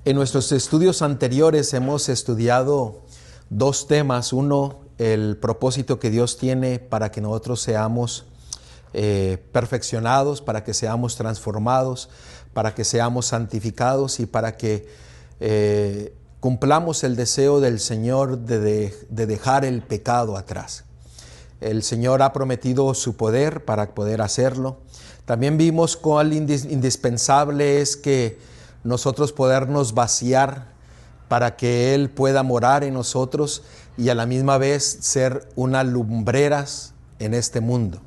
En nuestros estudios anteriores hemos estudiado dos temas. Uno, el propósito que Dios tiene para que nosotros seamos perfeccionados, para que seamos transformados, para que seamos santificados y para que cumplamos el deseo del Señor de dejar el pecado atrás. El Señor ha prometido su poder para poder hacerlo. También vimos cuán indispensable es que nosotros podernos vaciar para que Él pueda morar en nosotros y a la misma vez ser unas lumbreras en este mundo.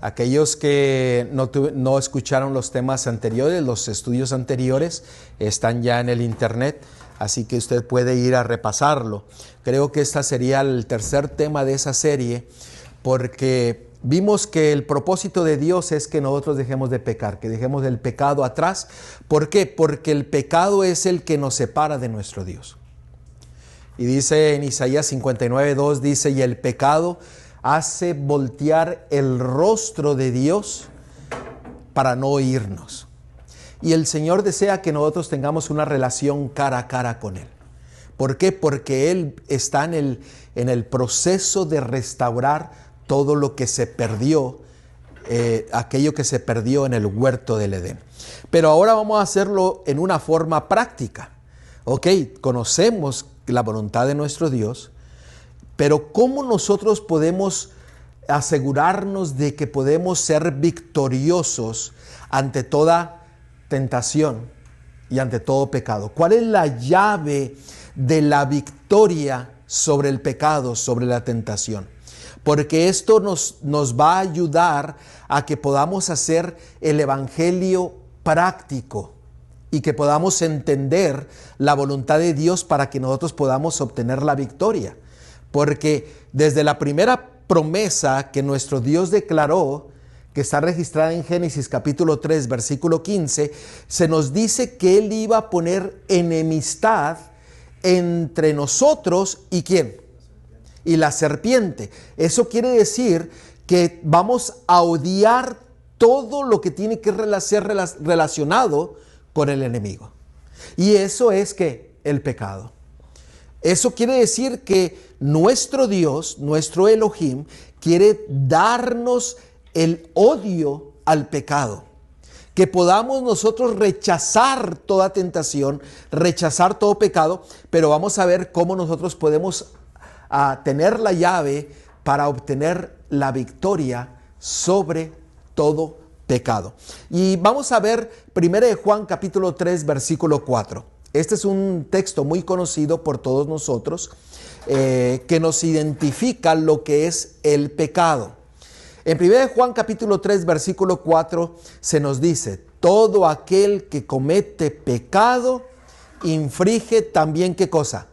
Aquellos que no escucharon los temas anteriores, los estudios anteriores, están ya en el internet, así que usted puede ir a repasarlo. Creo que este sería el tercer tema de esa serie, porque vimos que el propósito de Dios es que nosotros dejemos de pecar, que dejemos el pecado atrás. ¿Por qué? Porque el pecado es el que nos separa de nuestro Dios. Y dice en Isaías 59:2, dice, y el pecado hace voltear el rostro de Dios para no oírnos. Y el Señor desea que nosotros tengamos una relación cara a cara con Él. ¿Por qué? Porque Él está en el proceso de restaurar todo lo que se perdió, aquello que se perdió en el huerto del Edén. Pero ahora vamos a hacerlo en una forma práctica. Ok, conocemos la voluntad de nuestro Dios, pero ¿cómo nosotros podemos asegurarnos de que podemos ser victoriosos ante toda tentación y ante todo pecado? ¿Cuál es la llave de la victoria sobre el pecado, sobre la tentación? Porque esto nos va a ayudar a que podamos hacer el evangelio práctico y que podamos entender la voluntad de Dios para que nosotros podamos obtener la victoria. Porque desde la primera promesa que nuestro Dios declaró, que está registrada en Génesis capítulo 3, versículo 15, se nos dice que Él iba a poner enemistad entre nosotros y ¿quién? Y la serpiente. Eso quiere decir que vamos a odiar todo lo que tiene que ser relacionado con el enemigo. Y eso es que el pecado. Eso quiere decir que nuestro Dios, nuestro Elohim, quiere darnos el odio al pecado. Que podamos nosotros rechazar toda tentación, rechazar todo pecado, pero vamos a ver cómo nosotros podemos tener la llave para obtener la victoria sobre todo pecado. Y vamos a ver 1 Juan capítulo 3 versículo 4. Este es un texto muy conocido por todos nosotros que nos identifica lo que es el pecado. En 1 Juan capítulo 3 versículo 4 se nos dice, todo aquel que comete pecado infringe también ¿qué cosa?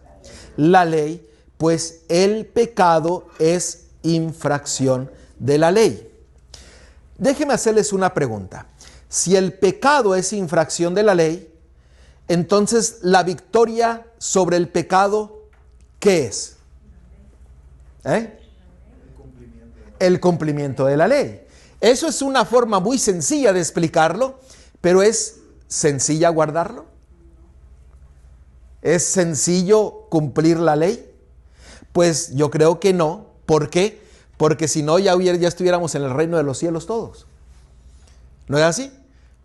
La ley, pues el pecado es infracción de la ley. Déjenme hacerles una pregunta. Si el pecado es infracción de la ley, entonces la victoria sobre el pecado, ¿qué es? El cumplimiento de la ley. Eso es una forma muy sencilla de explicarlo, pero ¿es sencilla guardarlo? ¿Es sencillo cumplir la ley? Pues yo creo que no. ¿Por qué? Porque si no ya estuviéramos en el reino de los cielos todos. ¿No es así?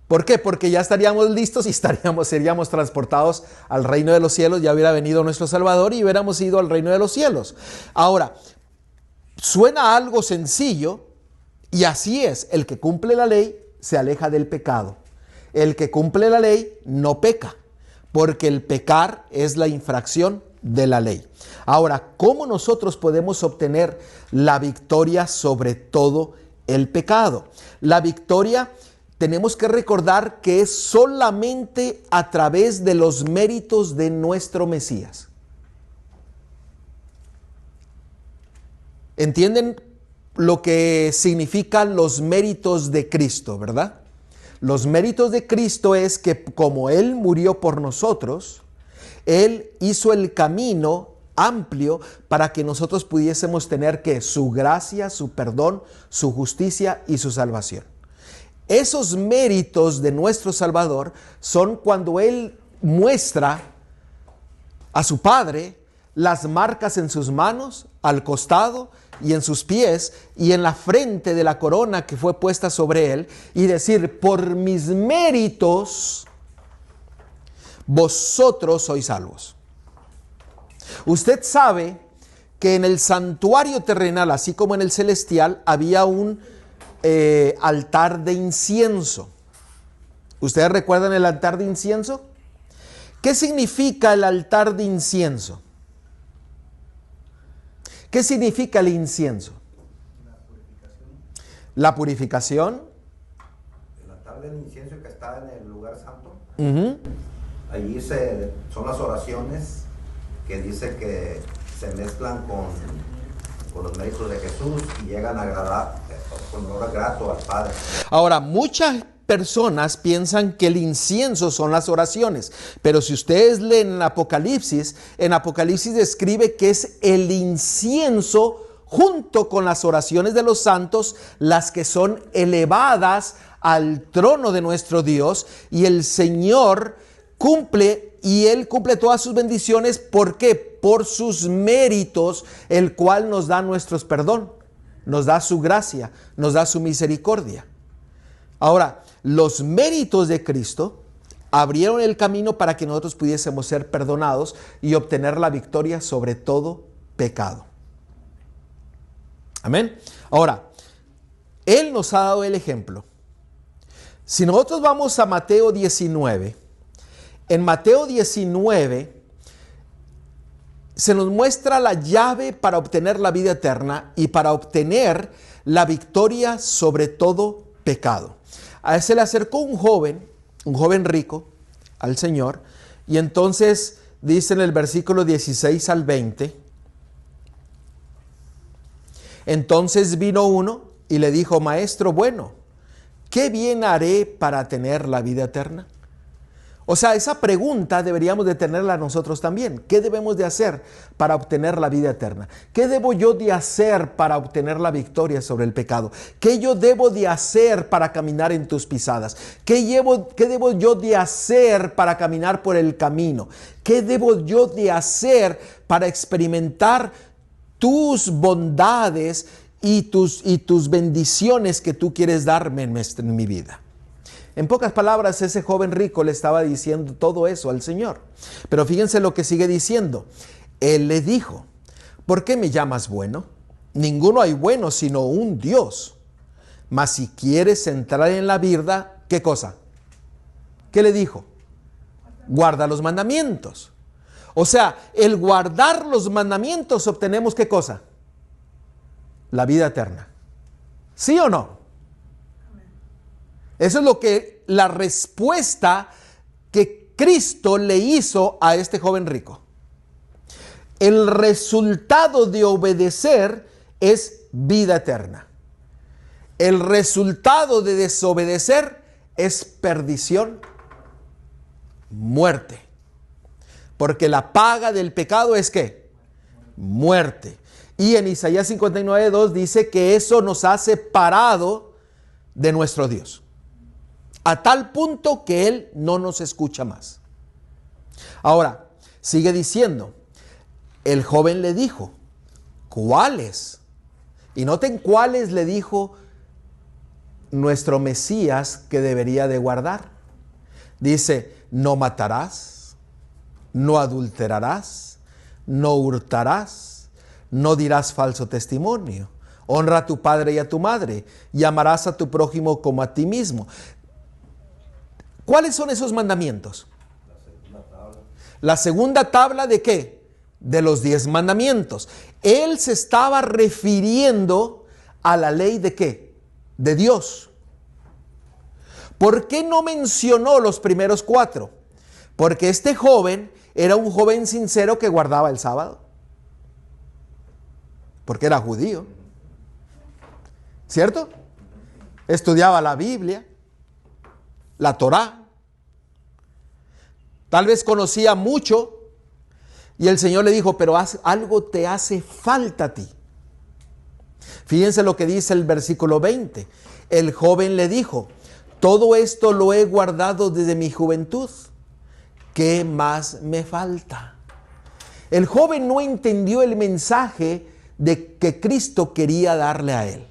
¿Por qué? Porque ya estaríamos listos y seríamos transportados al reino de los cielos. Ya hubiera venido nuestro Salvador y hubiéramos ido al reino de los cielos. Ahora, suena algo sencillo y así es. El que cumple la ley se aleja del pecado. El que cumple la ley no peca, porque el pecar es la infracción de la ley. Ahora, ¿cómo nosotros podemos obtener la victoria sobre todo el pecado? La victoria tenemos que recordar que es solamente a través de los méritos de nuestro Mesías. ¿Entienden lo que significan los méritos de Cristo, verdad? Los méritos de Cristo es que como Él murió por nosotros, Él hizo el camino amplio para que nosotros pudiésemos tener que su gracia, su perdón, su justicia y su salvación. Esos méritos de nuestro Salvador son cuando Él muestra a su padre las marcas en sus manos, al costado y en sus pies y en la frente de la corona que fue puesta sobre él, y decir: por mis méritos vosotros sois salvos. Usted sabe que en el santuario terrenal, así como en el celestial, había un altar de incienso. ¿Ustedes recuerdan el altar de incienso? ¿Qué significa el altar de incienso? ¿Qué significa el incienso? La purificación. El altar del incienso que está en el lugar santo. Uh-huh. Allí son las oraciones que dice que se mezclan con los méritos de Jesús y llegan a agradar con olor grato al Padre. Ahora, muchas personas piensan que el incienso son las oraciones, pero si ustedes leen en Apocalipsis describe que es el incienso junto con las oraciones de los santos las que son elevadas al trono de nuestro Dios, y el Señor cumple, y Él cumple todas sus bendiciones. ¿Por qué? Por sus méritos, el cual nos da nuestro perdón, nos da su gracia, nos da su misericordia. Ahora, los méritos de Cristo abrieron el camino para que nosotros pudiésemos ser perdonados y obtener la victoria sobre todo pecado. Amén. Ahora, Él nos ha dado el ejemplo. Si nosotros vamos a Mateo 19, en Mateo 19 se nos muestra la llave para obtener la vida eterna y para obtener la victoria sobre todo pecado. A él se le acercó un joven rico al Señor, y entonces dice en el versículo 16 al 20, entonces vino uno y le dijo: maestro bueno, ¿qué bien haré para tener la vida eterna? O sea, esa pregunta deberíamos de tenerla nosotros también. ¿Qué debemos de hacer para obtener la vida eterna? ¿Qué debo yo de hacer para obtener la victoria sobre el pecado? ¿Qué yo debo de hacer para caminar en tus pisadas? ¿Qué debo yo de hacer para caminar por el camino? ¿Qué debo yo de hacer para experimentar tus bondades y tus bendiciones que tú quieres darme en mi vida? En pocas palabras, ese joven rico le estaba diciendo todo eso al Señor. Pero fíjense lo que sigue diciendo. Él le dijo: ¿por qué me llamas bueno? Ninguno hay bueno sino un Dios. Mas si quieres entrar en la vida, ¿qué cosa? ¿Qué le dijo? Guarda los mandamientos. O sea, el guardar los mandamientos obtenemos ¿qué cosa? La vida eterna. ¿Sí o no? Eso es lo que la respuesta que Cristo le hizo a este joven rico. El resultado de obedecer es vida eterna. El resultado de desobedecer es perdición, muerte. Porque la paga del pecado es ¿qué? Muerte. Y en Isaías 59:2 dice que eso nos ha separado de nuestro Dios, a tal punto que Él no nos escucha más. Ahora, sigue diciendo, el joven le dijo: ¿cuáles? Y noten cuáles le dijo nuestro Mesías que debería de guardar. Dice: no matarás, no adulterarás, no hurtarás, no dirás falso testimonio, honra a tu padre y a tu madre, y amarás a tu prójimo como a ti mismo. ¿Cuáles son esos mandamientos? La segunda tabla ¿de qué? De los 10 mandamientos. Él se estaba refiriendo a la ley ¿de qué? De Dios. ¿Por qué no mencionó los primeros 4? Porque este joven era un joven sincero que guardaba el sábado. Porque era judío. ¿Cierto? Estudiaba la Biblia, la Torá. Tal vez conocía mucho, y el Señor le dijo: pero algo te hace falta a ti. Fíjense lo que dice el versículo 20. El joven le dijo: todo esto lo he guardado desde mi juventud. ¿Qué más me falta? El joven no entendió el mensaje de que Cristo quería darle a él.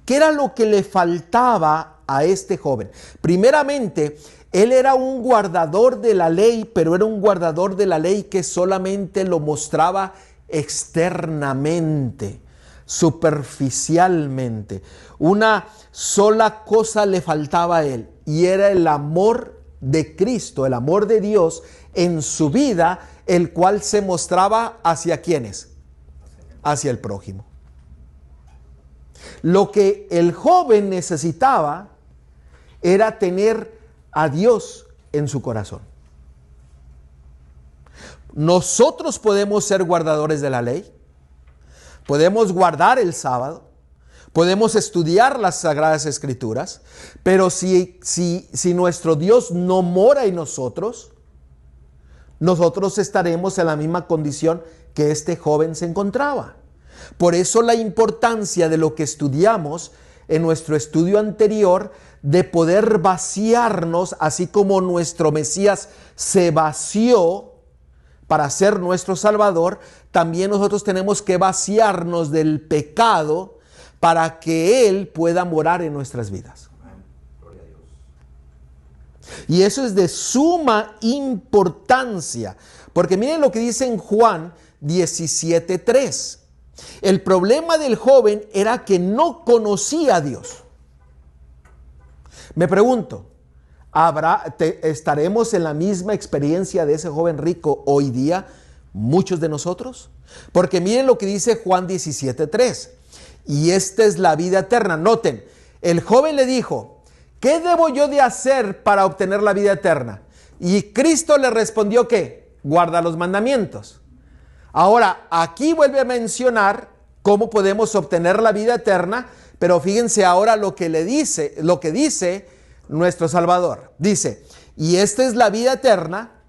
¿Qué era lo que le faltaba a este joven? Primeramente, él era un guardador de la ley, pero era un guardador de la ley que solamente lo mostraba externamente, superficialmente. Una sola cosa le faltaba a él, y era el amor de Cristo, el amor de Dios en su vida, el cual se mostraba hacia ¿quiénes? Hacia el prójimo. Lo que el joven necesitaba era tener a Dios en su corazón. Nosotros podemos ser guardadores de la ley, podemos guardar el sábado, podemos estudiar las Sagradas Escrituras, pero si nuestro Dios no mora en nosotros, nosotros estaremos en la misma condición que este joven se encontraba. Por eso la importancia de lo que estudiamos en nuestro estudio anterior, de poder vaciarnos, así como nuestro Mesías se vació para ser nuestro Salvador, también nosotros tenemos que vaciarnos del pecado para que Él pueda morar en nuestras vidas. Y eso es de suma importancia, porque miren lo que dice en Juan 17:3. El problema del joven era que no conocía a Dios. Me pregunto, ¿estaremos en la misma experiencia de ese joven rico hoy día, muchos de nosotros? Porque miren lo que dice Juan 17:3. Y esta es la vida eterna. Noten, el joven le dijo, ¿qué debo yo de hacer para obtener la vida eterna? Y Cristo le respondió, ¿qué? Guarda los mandamientos. Ahora, aquí vuelve a mencionar cómo podemos obtener la vida eterna, pero fíjense ahora lo que dice nuestro Salvador. Dice, y esta es la vida eterna,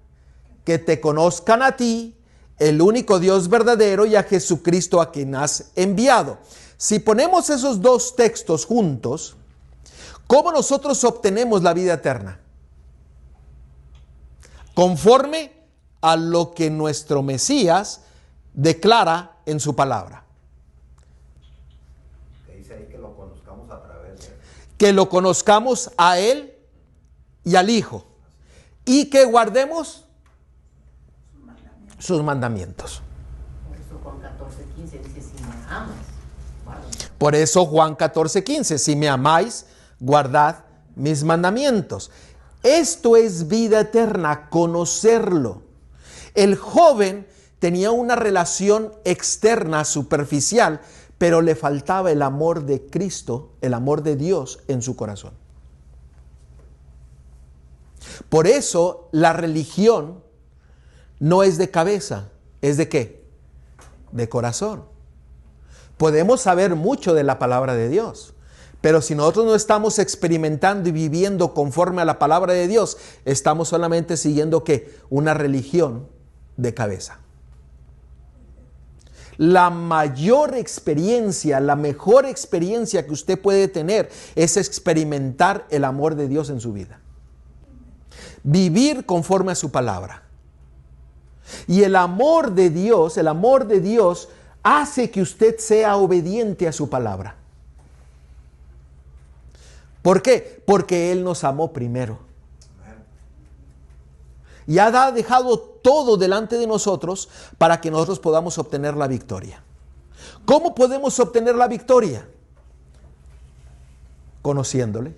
que te conozcan a ti, el único Dios verdadero, y a Jesucristo a quien has enviado. Si ponemos esos dos textos juntos, ¿cómo nosotros obtenemos la vida eterna? Conforme a lo que nuestro Mesías declara en su palabra. Que dice ahí que lo conozcamos a través de él. Que lo conozcamos a Él y al Hijo. Y que guardemos sus mandamientos. Por eso Juan 14:15 dice, si me amas, guarda. Por eso Juan 14:15, si me amáis, guardad mis mandamientos. Esto es vida eterna, conocerlo. El joven tenía una relación externa, superficial, pero le faltaba el amor de Cristo, el amor de Dios en su corazón. Por eso la religión no es de cabeza, ¿es de qué? De corazón. Podemos saber mucho de la palabra de Dios, pero si nosotros no estamos experimentando y viviendo conforme a la palabra de Dios, estamos solamente siguiendo ¿qué? Una religión de cabeza. La mayor experiencia, la mejor experiencia que usted puede tener es experimentar el amor de Dios en su vida. Vivir conforme a su palabra. Y el amor de Dios hace que usted sea obediente a su palabra. ¿Por qué? Porque Él nos amó primero. Y ha dejado todo delante de nosotros para que nosotros podamos obtener la victoria. ¿Cómo podemos obtener la victoria? Conociéndole,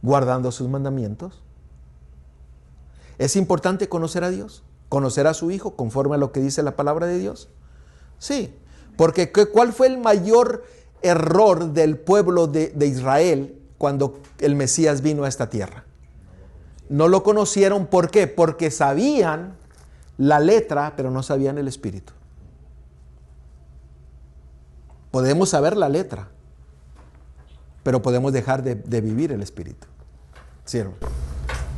guardando sus mandamientos. ¿Es importante conocer a Dios? ¿Conocer a su Hijo conforme a lo que dice la palabra de Dios? Sí, porque ¿cuál fue el mayor error del pueblo de Israel cuando el Mesías vino a esta tierra? No lo conocieron, ¿por qué? Porque sabían la letra, pero no sabían el espíritu. Podemos saber la letra, pero podemos dejar de vivir el espíritu. ¿Sí, hermano?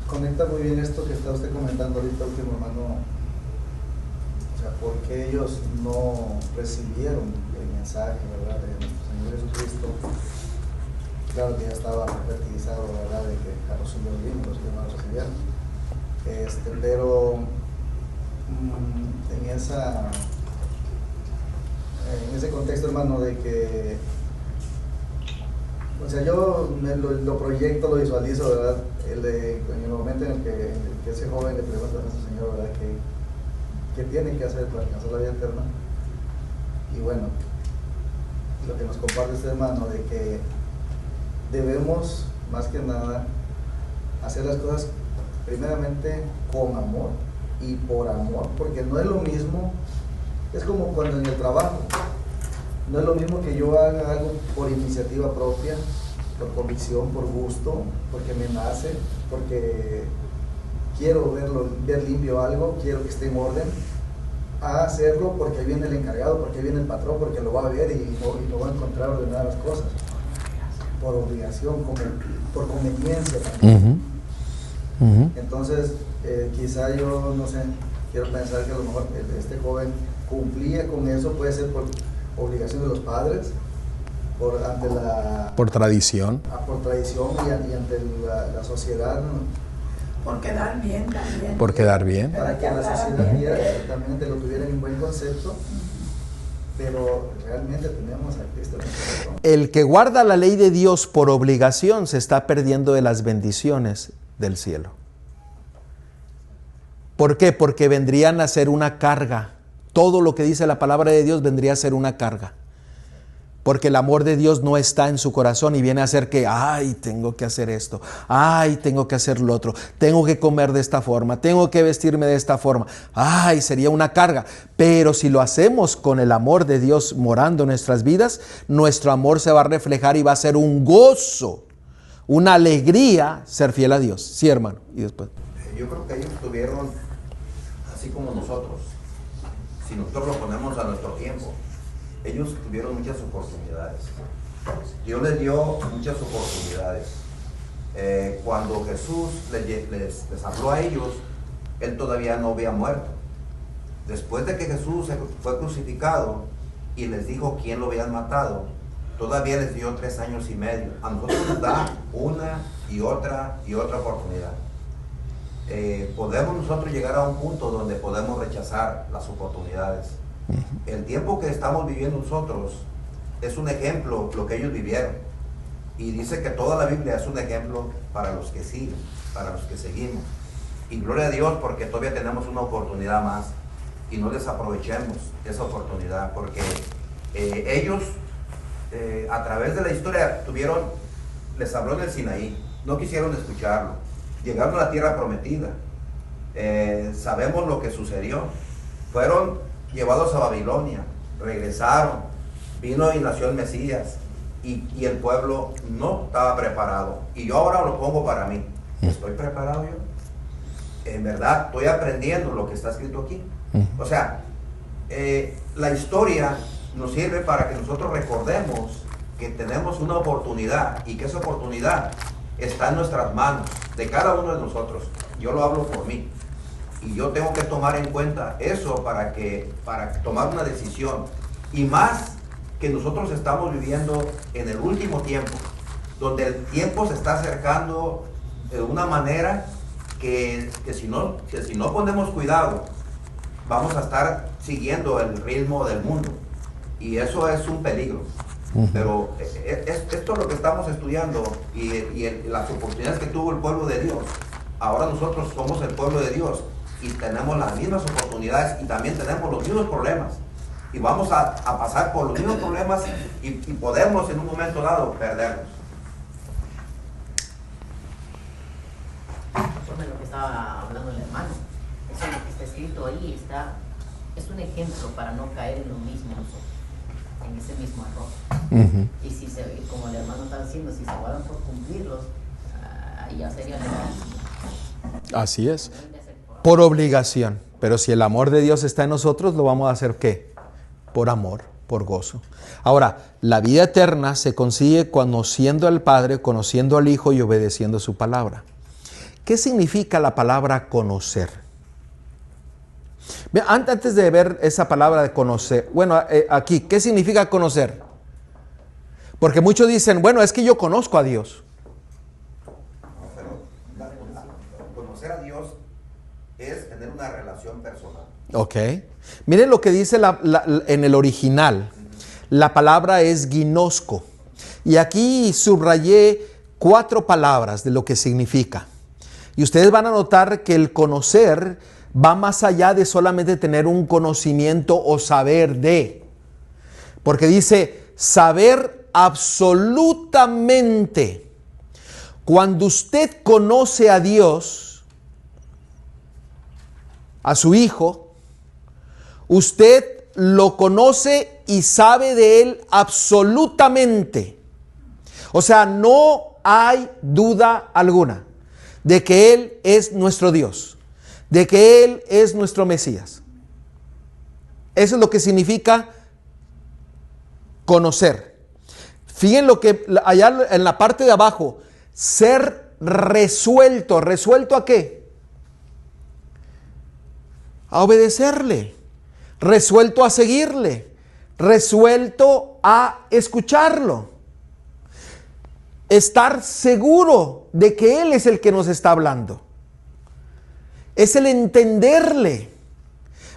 Conecta muy bien esto que está usted comentando ahorita, último hermano. O sea, ¿por qué ellos no recibieron el mensaje, verdad, de nuestro Señor Jesucristo? Claro que ya estaba fertilizado, ¿verdad?, de que a los suyos vino, los que no lo recibieron. Pero en ese contexto, hermano, de que, o sea, yo lo proyecto, lo visualizo, ¿verdad? En el momento en el que ese joven le pregunta a nuestro Señor, ¿verdad? ¿Qué tiene que hacer para alcanzar la vida eterna? Y bueno, lo que nos comparte este hermano, de que debemos, más que nada, hacer las cosas primeramente con amor y por amor, porque no es lo mismo, es como cuando en el trabajo, no es lo mismo que yo haga algo por iniciativa propia, por convicción, por gusto, porque me nace, porque quiero ver limpio algo, quiero que esté en orden, a hacerlo porque ahí viene el encargado, porque ahí viene el patrón, porque lo va a ver y lo va a encontrar ordenadas las cosas, por obligación, por conveniencia también. Entonces, quizá yo, no sé, quiero pensar que a lo mejor este joven cumplía con eso, puede ser por obligación de los padres, por tradición, por tradición y ante la sociedad, ¿no? Por quedar bien también. por quedar bien. Para que la sociedad viera exactamente lo tuviera en buen concepto, pero realmente tenemos a Cristo en nuestro corazón. El que guarda la ley de Dios por obligación se está perdiendo de las bendiciones del cielo. ¿Por qué? Porque vendrían a ser una carga. Todo lo que dice la palabra de Dios vendría a ser una carga. Porque el amor de Dios no está en su corazón y viene a ser que, ay, tengo que hacer esto, ay, tengo que hacer lo otro, tengo que comer de esta forma, tengo que vestirme de esta forma, ay, sería una carga. Pero si lo hacemos con el amor de Dios morando en nuestras vidas, nuestro amor se va a reflejar y va a ser un gozo, una alegría ser fiel a Dios. Sí, hermano. Y después. Yo creo que ellos tuvieron, así como nosotros, si nosotros lo ponemos a nuestro tiempo, ellos tuvieron muchas oportunidades. Dios les dio muchas oportunidades. Cuando Jesús les habló a ellos, Él todavía no había muerto. Después de que Jesús fue crucificado y les dijo quién lo habían matado, todavía les dio 3 años y medio. A nosotros nos da una y otra oportunidad. Podemos nosotros llegar a un punto donde podemos rechazar las oportunidades. El tiempo que estamos viviendo nosotros es un ejemplo lo que ellos vivieron, y dice que toda la Biblia es un ejemplo para los que siguen, para los que seguimos, y gloria a Dios porque todavía tenemos una oportunidad más y no desaprovechemos esa oportunidad, porque ellos a través de la historia les habló en el Sinaí, no quisieron escucharlo, llegaron a la tierra prometida, sabemos lo que sucedió, fueron llevados a Babilonia, regresaron, vino y nació el Mesías, y el pueblo no estaba preparado. Y yo ahora lo pongo para mí. ¿Estoy preparado yo? En verdad, estoy aprendiendo lo que está escrito aquí. O sea, la historia nos sirve para que nosotros recordemos que tenemos una oportunidad y que esa oportunidad está en nuestras manos, de cada uno de nosotros. Yo lo hablo por mí. Y yo tengo que tomar en cuenta eso para tomar una decisión. Y más que nosotros estamos viviendo en el último tiempo, donde el tiempo se está acercando de una manera que si no ponemos cuidado, vamos a estar siguiendo el ritmo del mundo. Y eso es un peligro. Pero esto es lo que estamos estudiando y las oportunidades que tuvo el pueblo de Dios. Ahora nosotros somos el pueblo de Dios y tenemos las mismas oportunidades y también tenemos los mismos problemas. Y vamos a pasar por los mismos problemas y podemos en un momento dado perderlos. Sobre lo que estaba hablando el hermano, eso es lo que está escrito ahí, es un ejemplo para no caer en lo mismo nosotros, en ese mismo error. Y si como el hermano está diciendo, si se guardan por cumplirlos, ahí ya sería legalismo. Así es, por obligación. Pero si el amor de Dios está en nosotros, lo vamos a hacer ¿qué? Por amor, por gozo. Ahora, la vida eterna se consigue conociendo al Padre, conociendo al Hijo y obedeciendo su palabra. ¿Qué significa la palabra conocer? Bien, antes de ver esa palabra de conocer, bueno, aquí, ¿qué significa conocer? Porque muchos dicen, bueno, es que yo conozco a Dios. Conocer a Dios es tener una relación personal. Ok. Miren lo que dice en el original. La palabra es ginosco. Y aquí subrayé 4 palabras de lo que significa. Y ustedes van a notar que el conocer va más allá de solamente tener un conocimiento o saber de. Porque dice saber absolutamente. Cuando usted conoce a Dios, a su Hijo, usted lo conoce y sabe de Él absolutamente. O sea, no hay duda alguna de que Él es nuestro Dios, de que Él es nuestro Mesías. Eso es lo que significa conocer. Fíjense lo que allá en la parte de abajo, ser resuelto. ¿Resuelto a qué? A obedecerle. Resuelto a seguirle. Resuelto a escucharlo. Estar seguro de que Él es el que nos está hablando. Es el entenderle.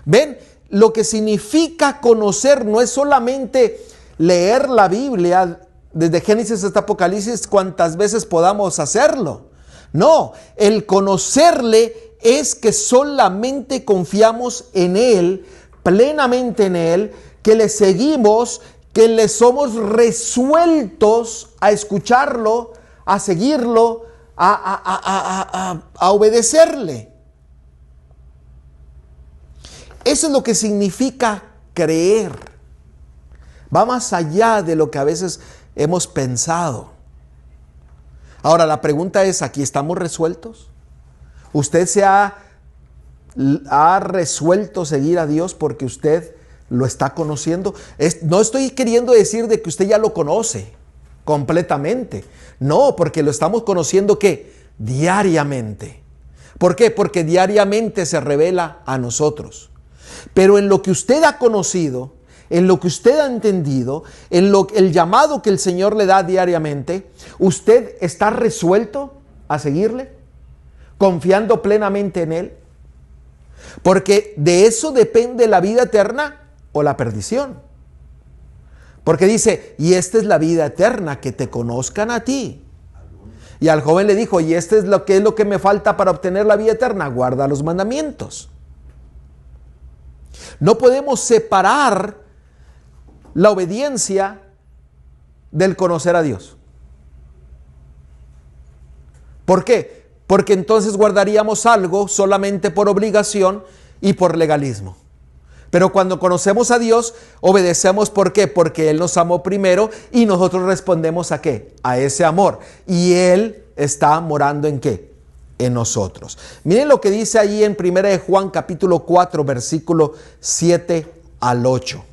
¿Ven? Lo que significa conocer no es solamente leer la Biblia desde Génesis hasta Apocalipsis cuantas veces podamos hacerlo. No, el conocerle es que solamente confiamos en Él, plenamente en Él, que le seguimos, que le somos resueltos a escucharlo, a seguirlo, a obedecerle. Eso es lo que significa creer. Va más allá de lo que a veces hemos pensado. Ahora la pregunta es, ¿aquí estamos resueltos? ¿Usted se ha resuelto seguir a Dios porque usted lo está conociendo? No estoy queriendo decir de que usted ya lo conoce completamente. No, porque lo estamos conociendo ¿qué? Diariamente. ¿Por qué? Porque diariamente se revela a nosotros. Pero en lo que usted ha conocido, en lo que usted ha entendido, el llamado que el Señor le da diariamente, ¿usted está resuelto a seguirle? ¿Confiando plenamente en Él? Porque de eso depende la vida eterna o la perdición. Porque dice, y esta es la vida eterna, que te conozcan a ti. Y al joven le dijo, y este es lo que me falta para obtener la vida eterna, guarda los mandamientos. No podemos separar la obediencia del conocer a Dios. ¿Por qué? Porque entonces guardaríamos algo solamente por obligación y por legalismo. Pero cuando conocemos a Dios, obedecemos. ¿Por qué? Porque Él nos amó primero y nosotros respondemos ¿a qué? A ese amor. Y Él está morando ¿en qué? En nosotros. Miren lo que dice ahí en 1 de Juan capítulo 4, versículo 7 al 8.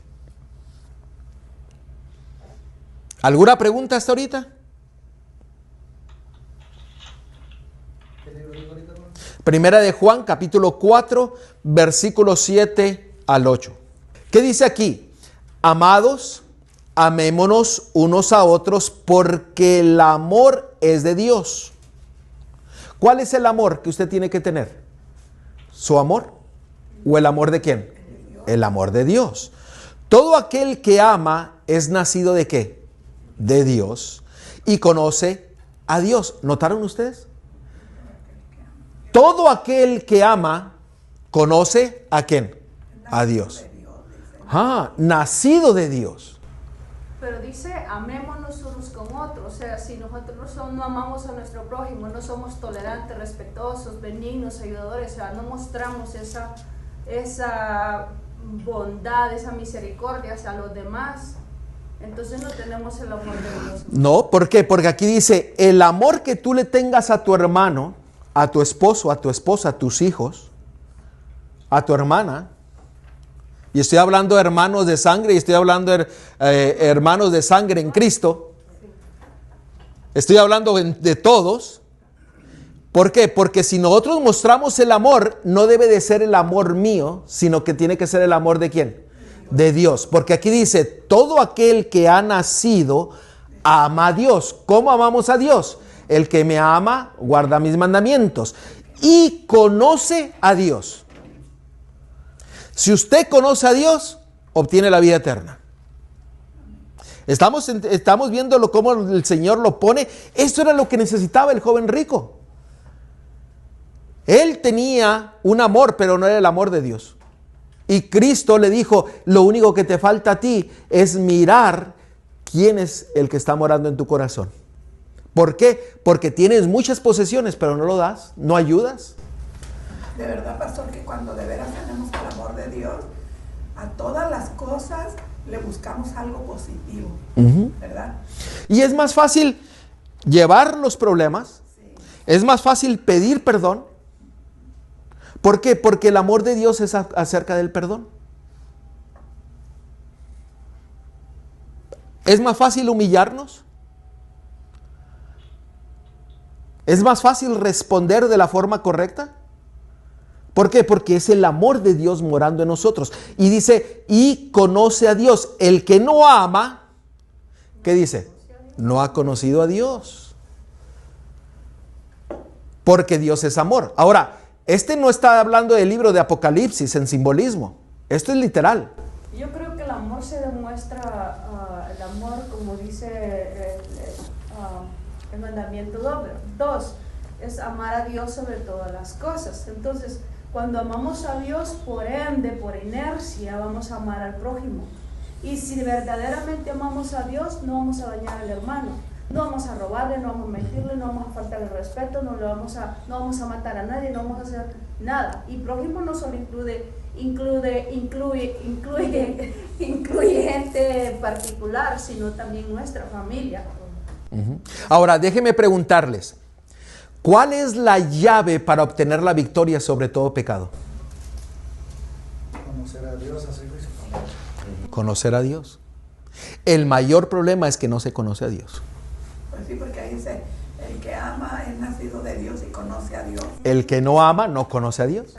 ¿Alguna pregunta hasta ahorita? Primera de Juan, capítulo 4, versículo 7 al 8. ¿Qué dice aquí? Amados, amémonos unos a otros porque el amor es de Dios. ¿Cuál es el amor que usted tiene que tener? ¿Su amor? ¿O el amor de quién? El amor de Dios. Todo aquel que ama es nacido ¿de qué? De Dios y conoce a Dios. ¿Notaron ustedes? Todo aquel que ama conoce ¿a quién? A Dios. Nacido de Dios. Pero dice, amémonos unos con otros. O sea, si nosotros no amamos a nuestro prójimo, no somos tolerantes, respetuosos, benignos, ayudadores, o sea, no mostramos esa bondad, esa misericordia hacia los demás, entonces no tenemos el amor de Dios. No, ¿por qué? Porque aquí dice, el amor que tú le tengas a tu hermano, a tu esposo, a tu esposa, a tus hijos, a tu hermana, y estoy hablando de hermanos de sangre y estoy hablando de hermanos de sangre en Cristo, estoy hablando de todos. ¿Por qué? Porque si nosotros mostramos el amor, no debe de ser el amor mío, sino que tiene que ser el amor ¿de quién? De Dios. Porque aquí dice, todo aquel que ha nacido ama a Dios. ¿Cómo amamos a Dios? El que me ama guarda mis mandamientos y conoce a Dios. Si usted conoce a Dios, obtiene la vida eterna. Estamos viendo cómo el Señor lo pone. Esto era lo que necesitaba el joven rico. Él tenía un amor, pero no era el amor de Dios. Y Cristo le dijo, lo único que te falta a ti es mirar quién es el que está morando en tu corazón. ¿Por qué? Porque tienes muchas posesiones, pero no lo das, no ayudas. De verdad, pastor, que cuando de veras tenemos el amor de Dios, a todas las cosas le buscamos algo positivo, ¿verdad? Y es más fácil llevar los problemas, es más fácil pedir perdón. ¿Por qué? Porque el amor de Dios es acerca del perdón. Es más fácil humillarnos. Es más fácil responder de la forma correcta. ¿Por qué? Porque es el amor de Dios morando en nosotros. Y dice, y conoce a Dios. El que no ama, ¿qué dice? No ha conocido a Dios. Porque Dios es amor. Ahora, este no está hablando del libro de Apocalipsis en simbolismo. Esto es literal. Yo creo que el amor se demuestra, el amor, como dice el mandamiento 2, es amar a Dios sobre todas las cosas. Entonces, cuando amamos a Dios, por ende, por inercia, vamos a amar al prójimo. Y si verdaderamente amamos a Dios, no vamos a dañar al hermano. No vamos a robarle, no vamos a mentirle, no vamos a faltarle el respeto, no vamos a matar a nadie, no vamos a hacer nada. Y prójimo no solo incluye gente particular, sino también nuestra familia. Ahora, déjenme preguntarles, ¿cuál es la llave para obtener la victoria sobre todo pecado? Conocer a Dios, así que su palabra. Conocer a Dios. El mayor problema es que no se conoce a Dios. Pues sí, porque ahí dice, el que ama es nacido de Dios y conoce a Dios. El que no ama no conoce a Dios.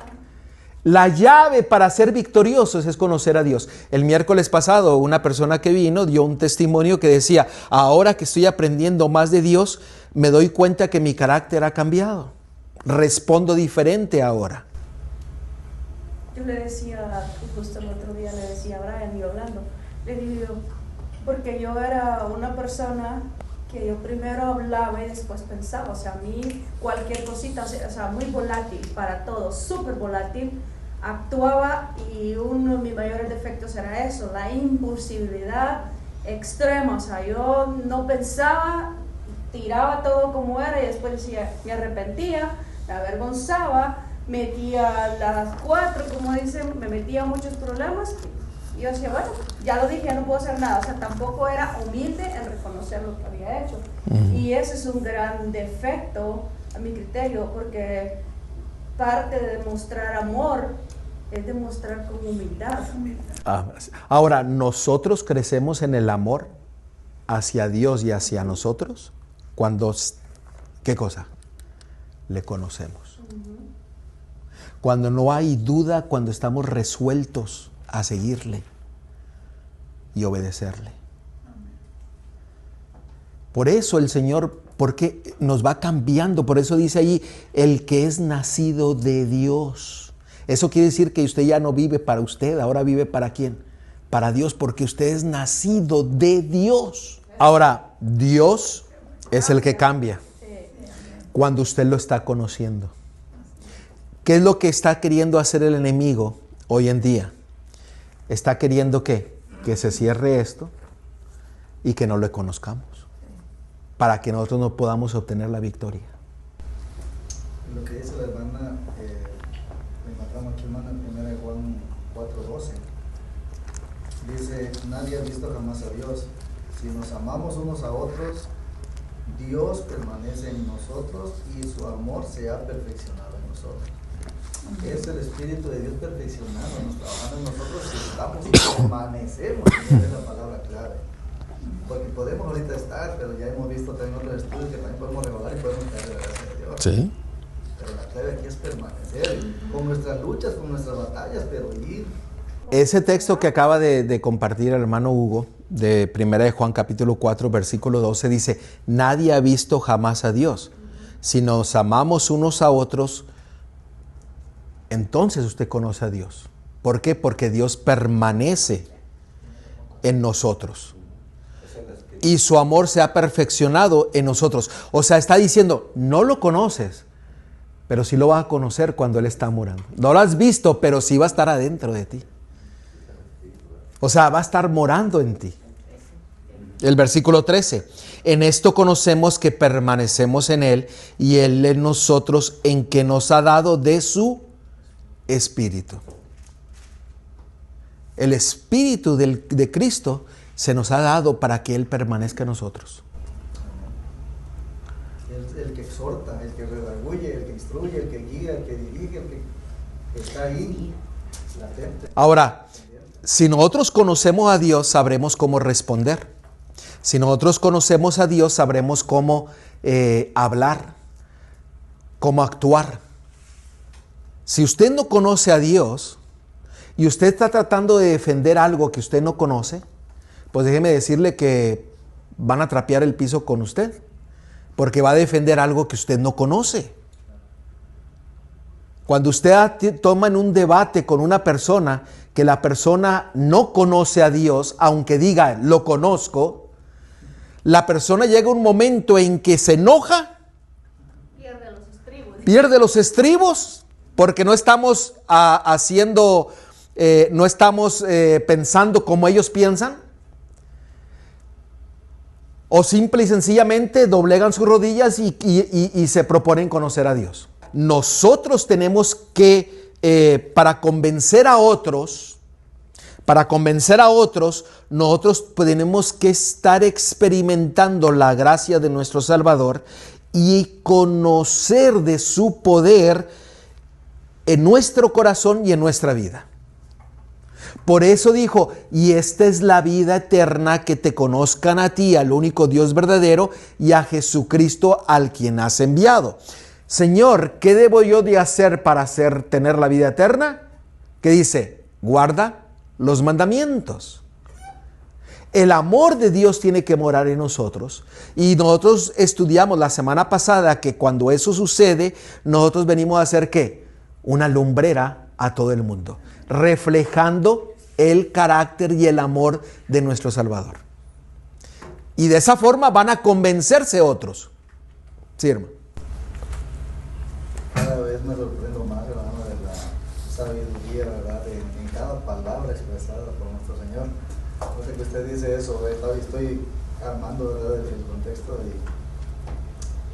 La llave para ser victoriosos es conocer a Dios. El miércoles pasado una persona que vino dio un testimonio que decía, ahora que estoy aprendiendo más de Dios, me doy cuenta que mi carácter ha cambiado. Respondo diferente ahora. Yo le decía, justo el otro día le decía a Brian y hablando, le digo, porque yo era una persona que yo primero hablaba y después pensaba, o sea, a mí cualquier cosita, o sea, muy volátil para todo, súper volátil, actuaba y uno de mis mayores defectos era eso, la impulsibilidad extrema, o sea, yo no pensaba, tiraba todo como era y después decía, me arrepentía, me avergonzaba, metía las 4, como dicen, me metía muchos problemas. Y yo decía, bueno, ya lo dije, ya no puedo hacer nada. O sea, tampoco era humilde en reconocer lo que había hecho. Y ese es un gran defecto a mi criterio, porque parte de demostrar amor es demostrar con humildad. Ahora, ¿nosotros crecemos en el amor hacia Dios y hacia nosotros? Cuando, ¿qué cosa? Le conocemos. Cuando no hay duda, cuando estamos resueltos a seguirle y obedecerle. Por eso el Señor, porque nos va cambiando, por eso dice ahí, el que es nacido de Dios. Eso quiere decir que usted ya no vive para usted, ahora vive para ¿quién? Para Dios, porque usted es nacido de Dios. Ahora, Dios es el que cambia cuando usted lo está conociendo. ¿Qué es lo que está queriendo hacer el enemigo hoy en día? Está queriendo ¿qué? Que se cierre esto y que no lo conozcamos, para que nosotros no podamos obtener la victoria. Lo que dice la hermana, me encontramos aquí, hermana, en 1 Juan 4:12. Dice, nadie ha visto jamás a Dios. Si nos amamos unos a otros, Dios permanece en nosotros y su amor se ha perfeccionado en nosotros. Es el Espíritu de Dios perfeccionado, trabajando en nosotros y estamos y permanecemos. Esa es la palabra clave. Porque podemos ahorita estar, pero ya hemos visto también otros estudios que también podemos rebalar y podemos caer de la gracia de Dios. Sí. Pero la clave aquí es permanecer con nuestras luchas, con nuestras batallas, pero ir. Ese texto que acaba de compartir el hermano Hugo, de 1 Juan capítulo 4, versículo 12, dice, nadie ha visto jamás a Dios. Si nos amamos unos a otros, entonces usted conoce a Dios. ¿Por qué? Porque Dios permanece en nosotros. Y su amor se ha perfeccionado en nosotros. O sea, está diciendo, no lo conoces, pero sí lo vas a conocer cuando Él está morando. No lo has visto, pero sí va a estar adentro de ti. O sea, va a estar morando en ti. El versículo 13. En esto conocemos que permanecemos en Él y Él en nosotros, en que nos ha dado de su Espíritu. El Espíritu de Cristo se nos ha dado para que Él permanezca en nosotros. El que exhorta, el que redarguye, el que instruye, el que guía, el que dirige, el que está ahí, latente. Ahora, si nosotros conocemos a Dios, sabremos cómo responder. Si nosotros conocemos a Dios, sabremos cómo hablar, cómo actuar. Si usted no conoce a Dios y usted está tratando de defender algo que usted no conoce, pues déjeme decirle que van a trapear el piso con usted, porque va a defender algo que usted no conoce. Cuando usted toma en un debate con una persona que la persona no conoce a Dios, aunque diga, lo conozco, la persona llega a un momento en que se enoja, pierde los estribos, porque no estamos no estamos pensando como ellos piensan, o simple y sencillamente doblegan sus rodillas y se proponen conocer a Dios. Nosotros tenemos que, para convencer a otros, nosotros tenemos que estar experimentando la gracia de nuestro Salvador y conocer de su poder en nuestro corazón y en nuestra vida. Por eso dijo, y esta es la vida eterna, que te conozcan a ti, al único Dios verdadero, y a Jesucristo al quien has enviado. Señor, ¿qué debo yo de hacer para tener la vida eterna? ¿Qué dice? Guarda los mandamientos. El amor de Dios tiene que morar en nosotros. Y nosotros estudiamos la semana pasada que cuando eso sucede, nosotros venimos a hacer ¿qué? Una lumbrera a todo el mundo, reflejando el carácter y el amor de nuestro Salvador. Y de esa forma van a convencerse otros. Sí, hermano. Cada vez me sorprendo más, hermano, de la sabiduría, ¿verdad? En cada palabra expresada por nuestro Señor. No sé que usted dice eso, ¿verdad? Estoy armando, ¿verdad?, el contexto.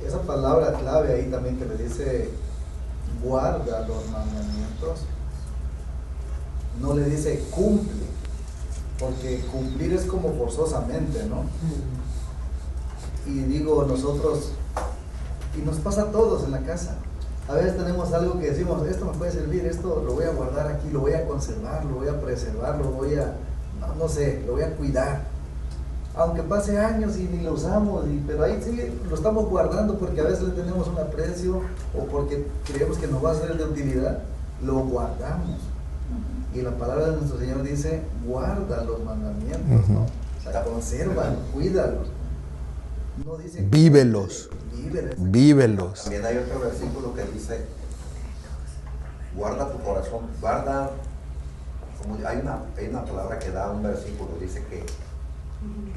Y esa palabra clave ahí también que le dice, guarda los mandamientos. No le dice cumple, porque cumplir es como forzosamente, ¿no? Y digo, nosotros, y nos pasa a todos en la casa, a veces tenemos algo que decimos, esto me puede servir, esto lo voy a guardar aquí, lo voy a conservar, lo voy a preservar, lo voy a, no sé, lo voy a cuidar. Aunque pase años y ni lo usamos, pero ahí sí lo estamos guardando porque a veces le tenemos un aprecio o porque creemos que nos va a ser de utilidad, lo guardamos. Y la palabra de nuestro Señor dice, guarda los mandamientos, ¿no? O sea, consérvalos, cuídalos. No dice, vívelos. Vívelos. También hay otro versículo que dice, guarda tu corazón, guarda, como hay una palabra que da un versículo, dice que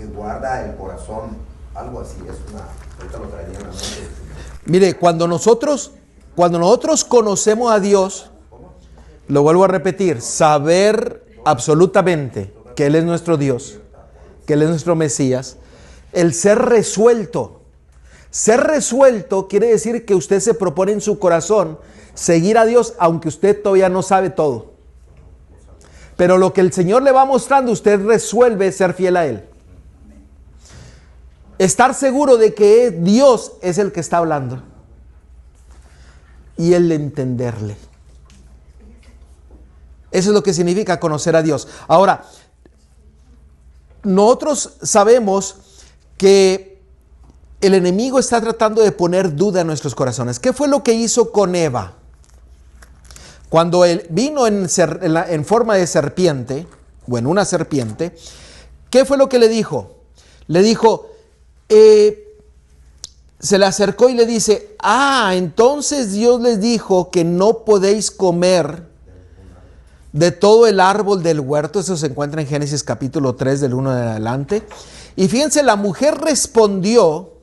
guarda el corazón, algo así, ahorita lo traería en la mente. Mire, cuando nosotros conocemos a Dios, lo vuelvo a repetir, saber absolutamente que Él es nuestro Dios, que Él es nuestro Mesías, el ser resuelto. Ser resuelto quiere decir que usted se propone en su corazón seguir a Dios, aunque usted todavía no sabe todo. Pero lo que el Señor le va mostrando, usted resuelve ser fiel a Él. Estar seguro de que Dios es el que está hablando. Y el entenderle. Eso es lo que significa conocer a Dios. Ahora, nosotros sabemos que el enemigo está tratando de poner duda en nuestros corazones. ¿Qué fue lo que hizo con Eva? Cuando él vino en forma de serpiente, bueno, una serpiente, ¿qué fue lo que le dijo? Le dijo, se le acercó y le dice, entonces Dios les dijo que no podéis comer de todo el árbol del huerto. Eso se encuentra en Génesis capítulo 3 del 1 en adelante. Y fíjense, la mujer respondió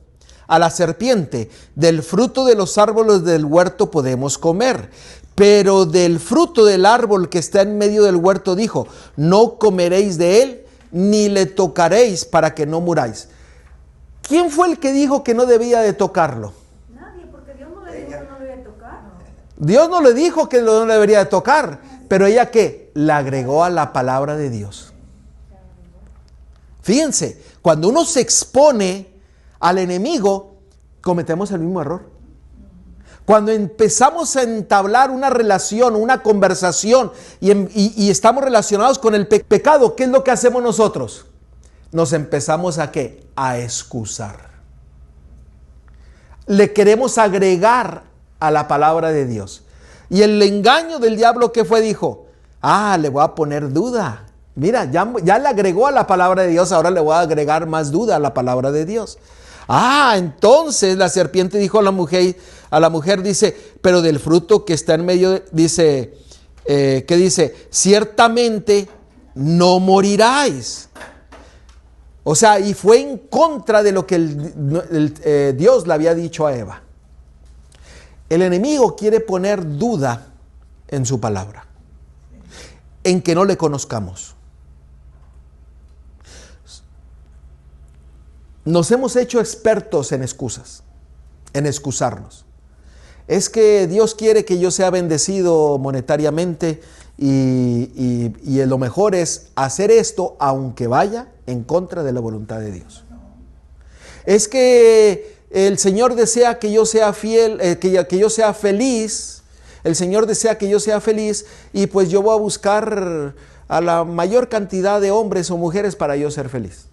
a la serpiente: del fruto de los árboles del huerto podemos comer, pero del fruto del árbol que está en medio del huerto dijo: no comeréis de él, ni le tocaréis, para que no muráis. ¿Quién fue el que dijo que no debía de tocarlo? Nadie, porque Dios no le dijo que no le iba a tocar. Dios no le dijo que no debería de tocar, pero ella ¿qué? La agregó a la palabra de Dios. Fíjense, cuando uno se expone al enemigo, cometemos el mismo error. Cuando empezamos a entablar una relación, una conversación y estamos relacionados con el pecado, ¿qué es lo que hacemos nosotros? Nos empezamos ¿a qué? A excusar. Le queremos agregar a la palabra de Dios. Y el engaño del diablo, ¿qué fue? Dijo: le voy a poner duda. Mira, ya le agregó a la palabra de Dios, ahora le voy a agregar más duda a la palabra de Dios. Entonces la serpiente dijo a la mujer, dice, pero del fruto que está en medio, dice, ¿qué dice? Ciertamente no moriráis. O sea, y fue en contra de lo que Dios le había dicho a Eva. El enemigo quiere poner duda en su palabra, en que no le conozcamos. Nos hemos hecho expertos en excusas, en excusarnos. Es que Dios quiere que yo sea bendecido monetariamente y lo mejor es hacer esto aunque vaya en contra de la voluntad de Dios. Es que el Señor desea que yo sea fiel, que yo sea feliz. El Señor desea que yo sea feliz y pues yo voy a buscar a la mayor cantidad de hombres o mujeres para yo ser feliz.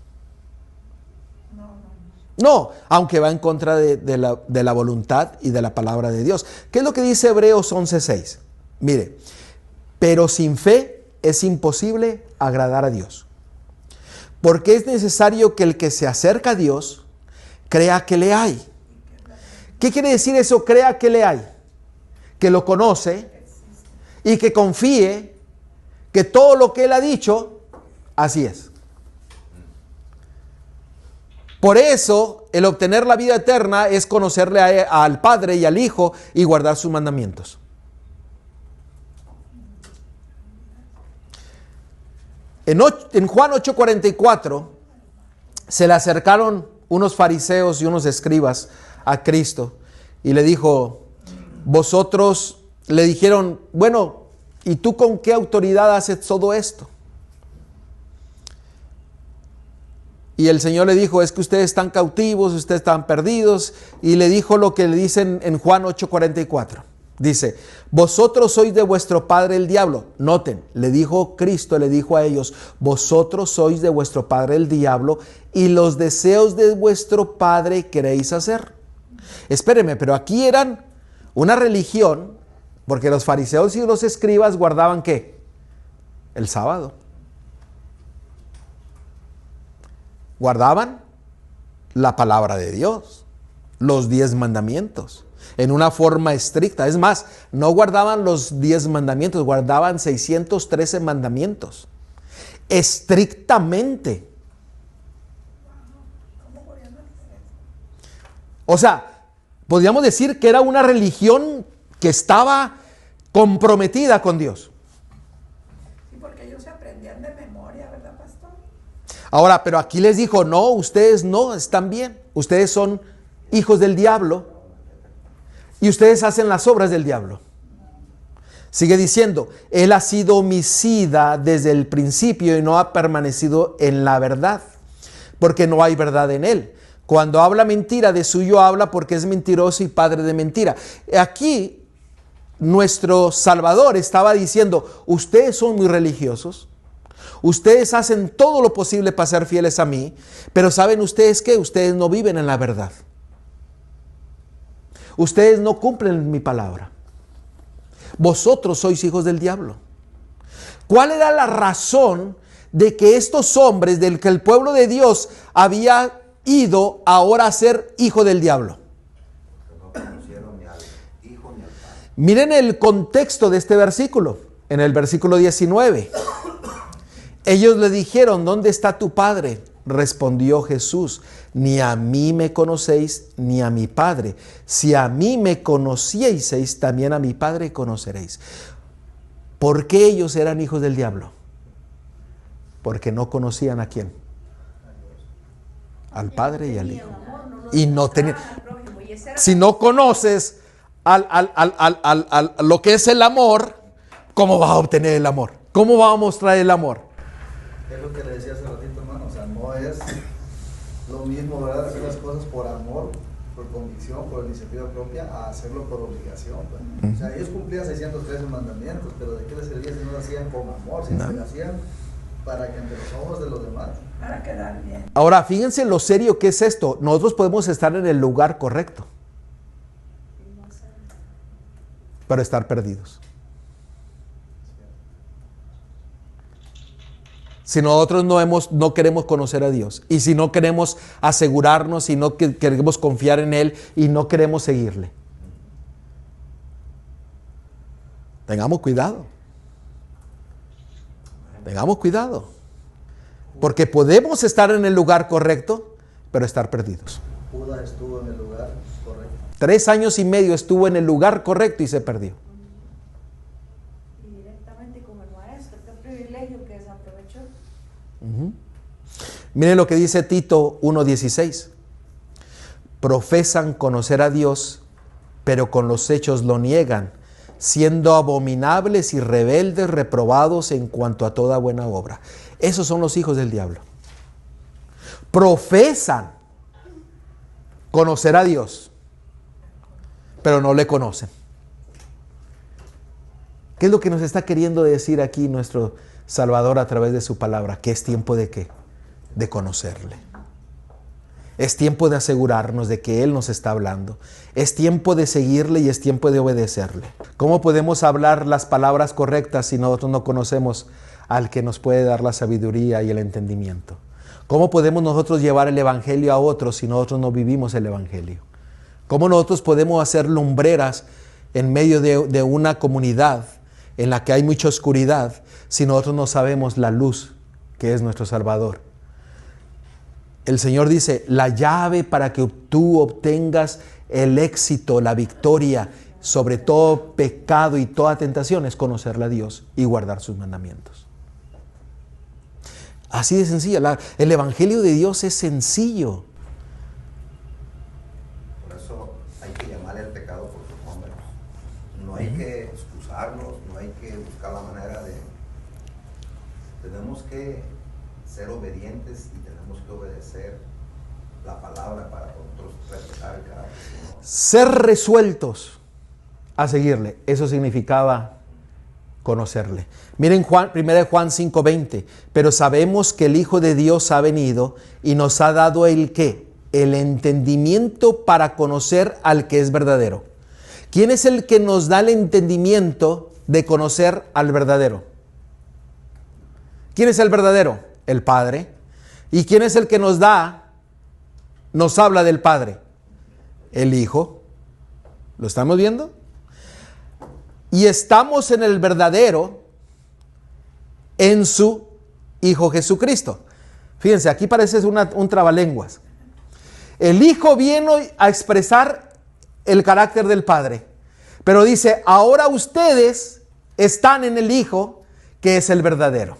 No, aunque va en contra de la voluntad y de la palabra de Dios. ¿Qué es lo que dice Hebreos 11:6? Mire, pero sin fe es imposible agradar a Dios, porque es necesario que el que se acerca a Dios crea que le hay. ¿Qué quiere decir eso? Crea que le hay, que lo conoce y que confíe que todo lo que Él ha dicho, así es. Por eso, el obtener la vida eterna es conocerle al Padre y al Hijo y guardar sus mandamientos. En Juan 8:44 se le acercaron unos fariseos y unos escribas a Cristo y le dijo: vosotros, le dijeron, bueno, ¿y tú con qué autoridad haces todo esto? Y el Señor le dijo: es que ustedes están cautivos, ustedes están perdidos. Y le dijo lo que le dicen en Juan 8:44. Dice: vosotros sois de vuestro padre el diablo. Noten, le dijo Cristo, le dijo a ellos: vosotros sois de vuestro padre el diablo y los deseos de vuestro padre queréis hacer. Espérenme, pero aquí eran una religión, porque los fariseos y los escribas guardaban ¿qué? El sábado. Guardaban la palabra de Dios, los 10 mandamientos, en una forma estricta. Es más, no guardaban los 10 mandamientos, guardaban 613 mandamientos, estrictamente. O sea, podríamos decir que era una religión que estaba comprometida con Dios. Sí, porque ellos se aprendían de memoria, ¿verdad, pastor? Ahora, pero aquí les dijo: no, ustedes no están bien. Ustedes son hijos del diablo y ustedes hacen las obras del diablo. Sigue diciendo: él ha sido homicida desde el principio y no ha permanecido en la verdad, porque no hay verdad en él. Cuando habla mentira, de suyo habla, porque es mentiroso y padre de mentira. Aquí nuestro Salvador estaba diciendo: ustedes son muy religiosos, ustedes hacen todo lo posible para ser fieles a mí, pero ¿saben ustedes qué? Ustedes no viven en la verdad. Ustedes no cumplen mi palabra. Vosotros sois hijos del diablo. ¿Cuál era la razón de que estos hombres, del que el pueblo de Dios había ido ahora a ser hijo del diablo? No conocieron ni al hijo ni al padre. Miren el contexto de este versículo. en el versículo 19. Ellos le dijeron, ¿dónde está tu Padre? Respondió Jesús, ni a mí me conocéis, ni a mi Padre. Si a mí me conocieseis, también a mi Padre conoceréis. ¿Por qué ellos eran hijos del diablo? Porque no conocían a quién. Al Padre y al Hijo. Y no tenían. Si no conoces lo que es el amor, ¿cómo vas a obtener el amor? ¿Cómo vas a mostrar el amor? Es lo que le decía hace ratito, hermano. O sea, no es lo mismo, ¿verdad? Hacer las cosas por amor, por convicción, por iniciativa propia, a hacerlo por obligación. Pues. O sea, ellos cumplían 613 mandamientos, pero ¿de qué les servía si no lo hacían con amor? Si lo hacían para que ante los ojos de los demás. Para quedar bien. Ahora, fíjense lo serio que es esto. Nosotros podemos estar en el lugar correcto, pero estar perdidos. Si nosotros no queremos conocer a Dios, y si no queremos asegurarnos, y no queremos confiar en Él, y no queremos seguirle. Tengamos cuidado. Tengamos cuidado. Porque podemos estar en el lugar correcto, pero estar perdidos. Judas estuvo en el lugar correcto. 3 años y medio estuvo en el lugar correcto y se perdió. Y directamente con el maestro, qué privilegio que desaprovechó. Miren lo que dice Tito 1:16. Profesan conocer a Dios, pero con los hechos lo niegan, siendo abominables y rebeldes, reprobados en cuanto a toda buena obra. Esos son los hijos del diablo. Profesan conocer a Dios, pero no le conocen. ¿Qué es lo que nos está queriendo decir aquí nuestro Salvador a través de su palabra? Que es tiempo de ¿qué? De conocerle. Es tiempo de asegurarnos de que Él nos está hablando. Es tiempo de seguirle y es tiempo de obedecerle. ¿Cómo podemos hablar las palabras correctas si nosotros no conocemos al que nos puede dar la sabiduría y el entendimiento? ¿Cómo podemos nosotros llevar el Evangelio a otros si nosotros no vivimos el Evangelio? ¿Cómo nosotros podemos hacer lumbreras en medio de una comunidad en la que hay mucha oscuridad si nosotros no sabemos la luz que es nuestro Salvador? El Señor dice, la llave para que tú obtengas el éxito, la victoria sobre todo pecado y toda tentación es conocerle a Dios y guardar sus mandamientos. Así de sencillo. El Evangelio de Dios es sencillo. Por eso hay que llamarle al pecado por su nombre. No hay que excusarnos, no hay que buscar la manera de... Tenemos que ser obedientes y tenemos que obedecer la palabra para nosotros respetar el carácter del Señor. Ser resueltos a seguirle, eso significaba conocerle. Miren 1 Juan 5:20, pero sabemos que el Hijo de Dios ha venido y nos ha dado el ¿qué? El entendimiento para conocer al que es verdadero. ¿Quién es el que nos da el entendimiento de conocer al verdadero? ¿Quién es el verdadero? El Padre. ¿Y quién es el que nos habla del Padre? El Hijo. ¿Lo estamos viendo? Y estamos en el verdadero, en su Hijo Jesucristo. Fíjense, aquí parece un trabalenguas. El Hijo viene a expresar el carácter del Padre. Pero dice, ahora ustedes están en el Hijo, que es el verdadero.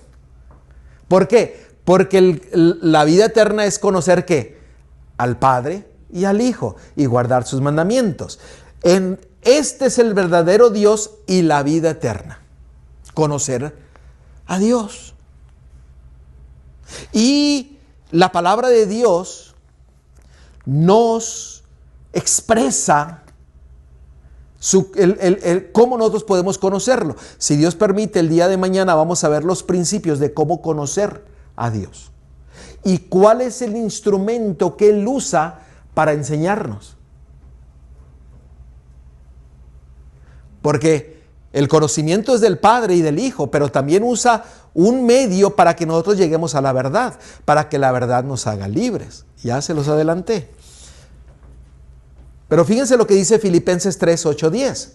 ¿Por qué? Porque la vida eterna es conocer ¿qué? Al Padre y al Hijo y guardar sus mandamientos. Este es el verdadero Dios y la vida eterna. Conocer a Dios. Y la palabra de Dios nos expresa cómo nosotros podemos conocerlo. Si Dios permite, el día de mañana vamos a ver los principios de cómo conocer a Dios. Y cuál es el instrumento que Él usa para enseñarnos. Porque el conocimiento es del Padre y del Hijo, pero también usa un medio para que nosotros lleguemos a la verdad, para que la verdad nos haga libres. Ya se los adelanté. Pero fíjense lo que dice Filipenses 3, 8, 10.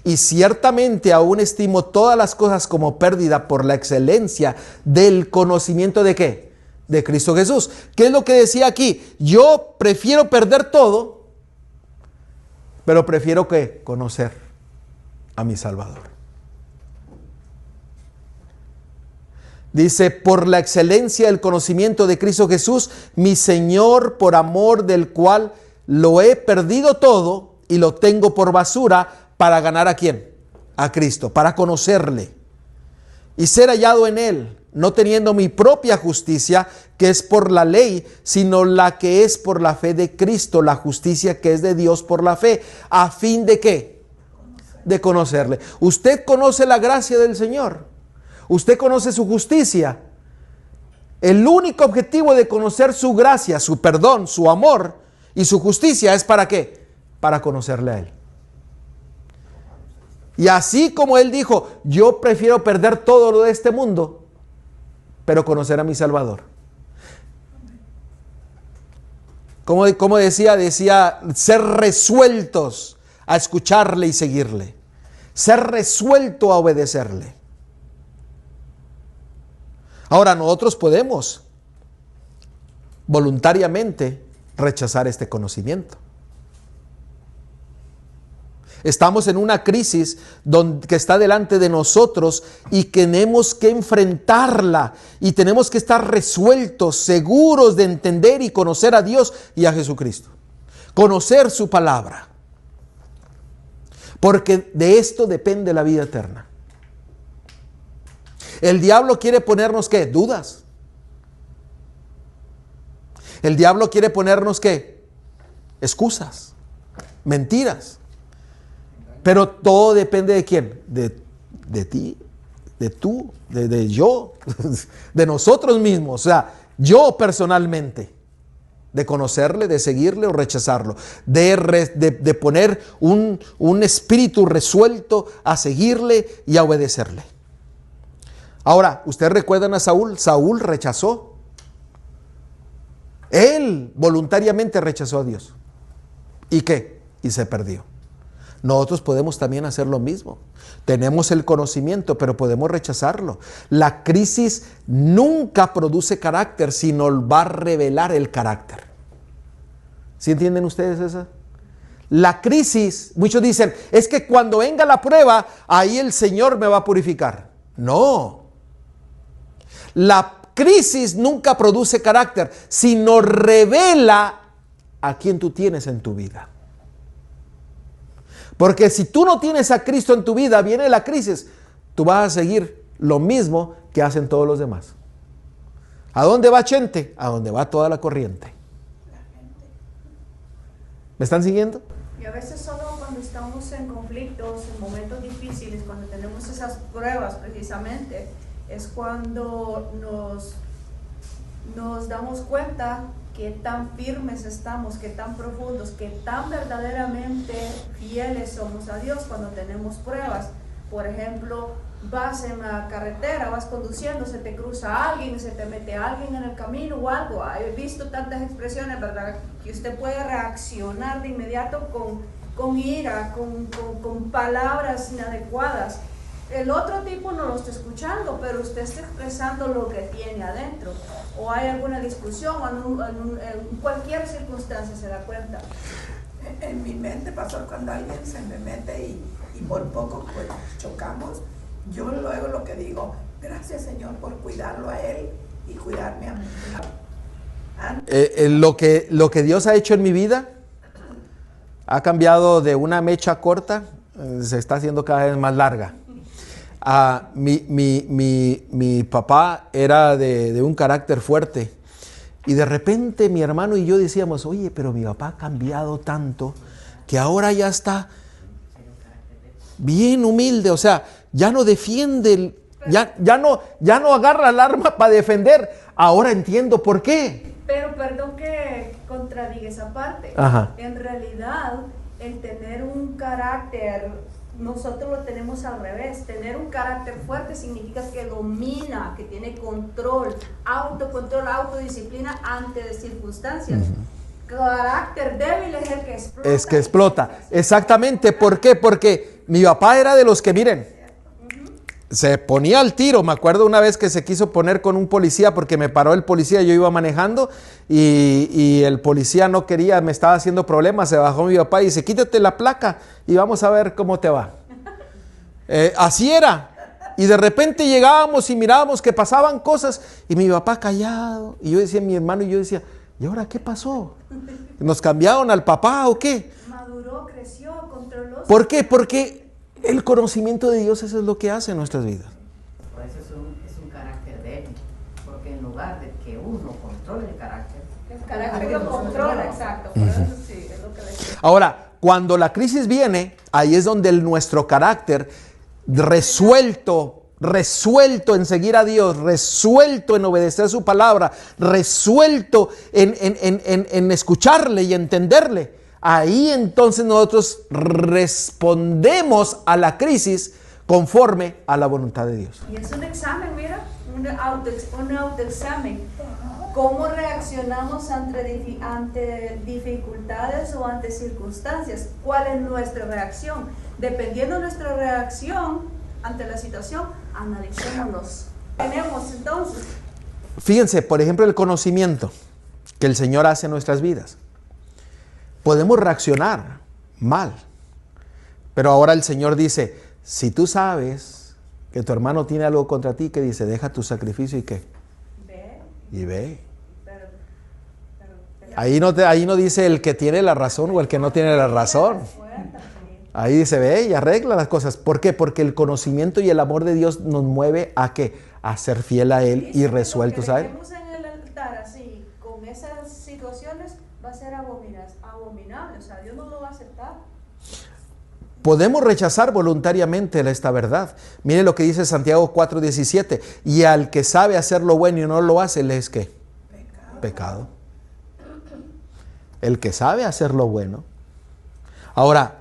y ciertamente aún estimo todas las cosas como pérdida por la excelencia del conocimiento ¿de qué? De Cristo Jesús. ¿Qué es lo que decía aquí? Yo prefiero perder todo, pero prefiero que conocer a mi Salvador. Dice, por la excelencia del conocimiento de Cristo Jesús, mi Señor, por amor del cual lo he perdido todo y lo tengo por basura para ganar ¿a quién? A Cristo, para conocerle y ser hallado en Él, no teniendo mi propia justicia, que es por la ley, sino la que es por la fe de Cristo, la justicia que es de Dios por la fe, a fin de ¿qué? De conocerle. Usted conoce la gracia del Señor. Usted conoce su justicia. El único objetivo de conocer su gracia, su perdón, su amor y su justicia es ¿para qué? Para conocerle a Él. Y así como Él dijo, yo prefiero perder todo lo de este mundo, pero conocer a mi Salvador. Como decía, ser resueltos a escucharle y seguirle. Ser resuelto a obedecerle. Ahora nosotros podemos voluntariamente rechazar este conocimiento. Estamos en una crisis que está delante de nosotros y tenemos que enfrentarla y tenemos que estar resueltos, seguros de entender y conocer a Dios y a Jesucristo. Conocer su palabra. Porque de esto depende la vida eterna. El diablo quiere ponernos ¿qué? Dudas. El diablo quiere ponernos ¿qué? Excusas, mentiras. Pero todo depende de quién, de ti, de tú, de yo, de nosotros mismos. O sea, yo personalmente, de conocerle, de seguirle o rechazarlo, de poner un espíritu resuelto a seguirle y a obedecerle. Ahora, ¿ustedes recuerdan a Saúl? Saúl rechazó. Él voluntariamente rechazó a Dios. ¿Y qué? Y se perdió. Nosotros podemos también hacer lo mismo. Tenemos el conocimiento, pero podemos rechazarlo. La crisis nunca produce carácter, sino va a revelar el carácter. ¿Sí entienden ustedes eso? La crisis, muchos dicen, es que cuando venga la prueba, ahí el Señor me va a purificar. No. La crisis nunca produce carácter, sino revela a quien tú tienes en tu vida. Porque si tú no tienes a Cristo en tu vida, viene la crisis, tú vas a seguir lo mismo que hacen todos los demás. ¿A dónde va Chente? A donde va toda la corriente. ¿Me están siguiendo? Y a veces solo cuando estamos en conflictos, en momentos difíciles, cuando tenemos esas pruebas precisamente, es cuando nos damos cuenta que tan firmes estamos, que tan profundos, que tan verdaderamente fieles somos a Dios cuando tenemos pruebas. Por ejemplo, vas en la carretera, vas conduciendo, se te cruza alguien, se te mete alguien en el camino o algo. He visto tantas expresiones, ¿verdad?, que usted puede reaccionar de inmediato con ira, con palabras inadecuadas. El otro tipo no lo está escuchando, pero usted está expresando lo que tiene adentro. O hay alguna discusión, o en cualquier circunstancia se da cuenta. En mi mente, pastor, cuando alguien se me mete y por poco pues, chocamos, yo luego lo que digo, gracias Señor por cuidarlo a él y cuidarme a mí. Lo que Dios ha hecho en mi vida ha cambiado de una mecha corta, se está haciendo cada vez más larga. Mi papá era de un carácter fuerte y de repente mi hermano y yo decíamos, oye, pero mi papá ha cambiado tanto que ahora ya está bien humilde, o sea, ya no defiende, ya no agarra el arma para defender. Ahora entiendo por qué. Pero perdón que contradiga esa parte. Ajá. En realidad, el tener un carácter, nosotros lo tenemos al revés. Tener un carácter fuerte significa que domina, que tiene control, autocontrol, autodisciplina ante de circunstancias. carácter débil es el que explota. Es que explota. Exactamente. ¿Por qué? Porque mi papá era de los que, miren, se ponía al tiro. Me acuerdo una vez que se quiso poner con un policía porque me paró el policía, yo iba manejando y el policía no quería, me estaba haciendo problemas. Se bajó mi papá y dice, quítate la placa y vamos a ver cómo te va. Así era. Y de repente llegábamos y mirábamos que pasaban cosas y mi papá callado. Y yo decía, mi hermano y yo decía, ¿y ahora qué pasó? ¿Nos cambiaron al papá o qué? Maduró, creció, controló. ¿Por qué? Porque el conocimiento de Dios, eso es lo que hace en nuestras vidas. Por eso es un carácter débil, porque en lugar de que uno controle el carácter lo controla, exacto. Por eso sí, es lo que decía. Ahora, cuando la crisis viene, ahí es donde nuestro carácter resuelto en seguir a Dios, resuelto en obedecer su palabra, resuelto en escucharle y entenderle, ahí entonces nosotros respondemos a la crisis conforme a la voluntad de Dios. Y es un examen, mira, un autoexamen. ¿Cómo reaccionamos ante dificultades o ante circunstancias? ¿Cuál es nuestra reacción? Dependiendo de nuestra reacción ante la situación, analicémonos. Tenemos entonces. Fíjense, por ejemplo, el conocimiento que el Señor hace en nuestras vidas. Podemos reaccionar mal, pero ahora el Señor dice, si tú sabes que tu hermano tiene algo contra ti, que dice, deja tu sacrificio y ¿qué? Ve. Y ve. Pero, Ahí no dice el que tiene la razón o el que no tiene la razón. Ahí dice, ve y arregla las cosas. ¿Por qué? Porque el conocimiento y el amor de Dios nos mueve a ¿qué? A ser fiel a Él y resueltos a Él. Si en el altar así, con esas situaciones, va a ser abominable. O sea, Dios no lo va a aceptar. Podemos rechazar voluntariamente esta verdad. Mire lo que dice Santiago 4:17. Y al que sabe hacer lo bueno y no lo hace, ¿le es qué? Pecado. El que sabe hacer lo bueno. Ahora,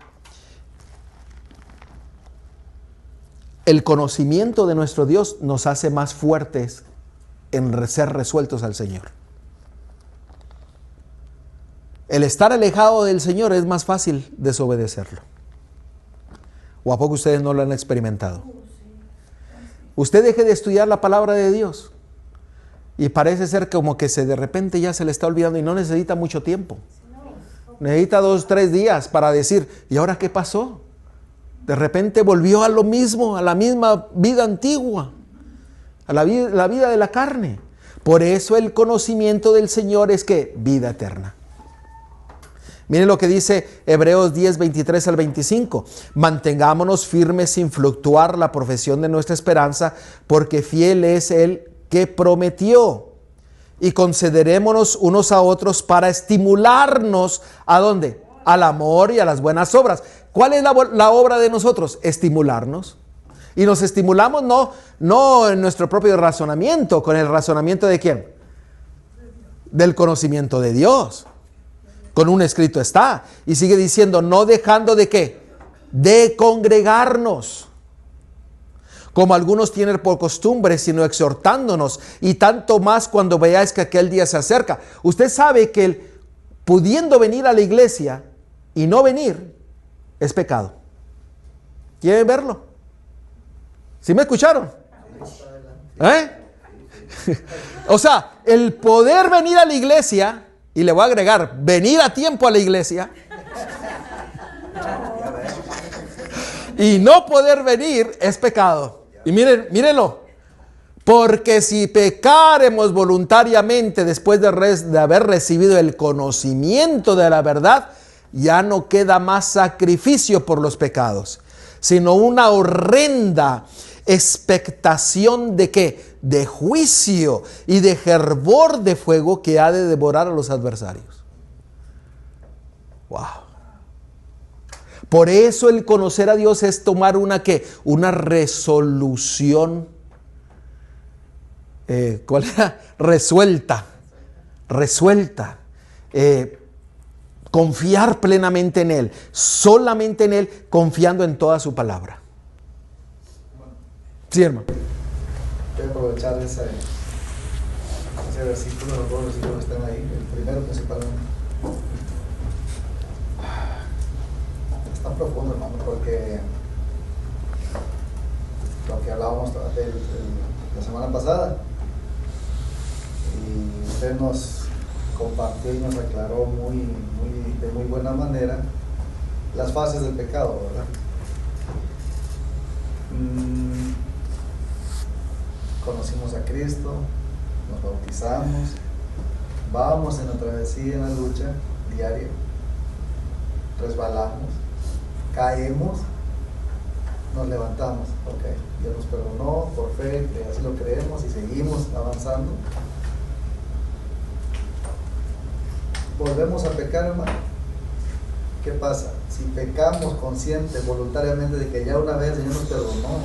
el conocimiento de nuestro Dios nos hace más fuertes en ser resueltos al Señor. El estar alejado del Señor es más fácil desobedecerlo. ¿O a poco ustedes no lo han experimentado? Usted deje de estudiar la palabra de Dios y parece ser como que de repente ya se le está olvidando y no necesita mucho tiempo. Necesita 2, 3 días para decir, ¿y ahora qué pasó? De repente volvió a lo mismo, a la misma vida antigua, a la vida de la carne. Por eso el conocimiento del Señor es que vida eterna. Miren lo que dice Hebreos 10, 23 al 25. Mantengámonos firmes sin fluctuar la profesión de nuestra esperanza, porque fiel es el que prometió. Y considerémonos unos a otros para estimularnos, ¿a dónde? Al amor y a las buenas obras. ¿Cuál es la obra de nosotros? Estimularnos. Y nos estimulamos no en nuestro propio razonamiento, con el razonamiento de ¿quién? Del conocimiento de Dios. Con un escrito está. Y sigue diciendo, no dejando de ¿qué? De congregarnos, como algunos tienen por costumbre, sino exhortándonos, y tanto más cuando veáis que aquel día se acerca. Usted sabe que pudiendo venir a la iglesia y no venir, es pecado. ¿Quieren verlo? ¿Sí me escucharon? O sea, el poder venir a la iglesia, y le voy a agregar, venir a tiempo a la iglesia, y no poder venir es pecado. Y mírenlo. Porque si pecaremos voluntariamente después de haber recibido el conocimiento de la verdad, ya no queda más sacrificio por los pecados, sino una horrenda expectación de ¿qué? De juicio y de hervor de fuego que ha de devorar a los adversarios. Wow. Por eso el conocer a Dios es tomar una resolución. ¿Cuál era? Resuelta. Confiar plenamente en Él, solamente en Él, confiando en toda su palabra. Sí, hermano. Voy a aprovechar ese versículo, los dos versículos que están ahí, el primero principalmente. Es tan profundo, hermano, porque lo que hablábamos la semana pasada, y usted nos compartió y nos aclaró de muy buena manera las fases del pecado, ¿verdad? Conocimos a Cristo, nos bautizamos, vamos en la travesía, en la lucha diaria, resbalamos, caemos, nos levantamos, ok, Dios nos perdonó por fe, así lo creemos y seguimos avanzando. Volvemos a pecar, hermano. ¿Qué pasa? Si pecamos consciente, voluntariamente, de que ya una vez el Señor nos perdonó,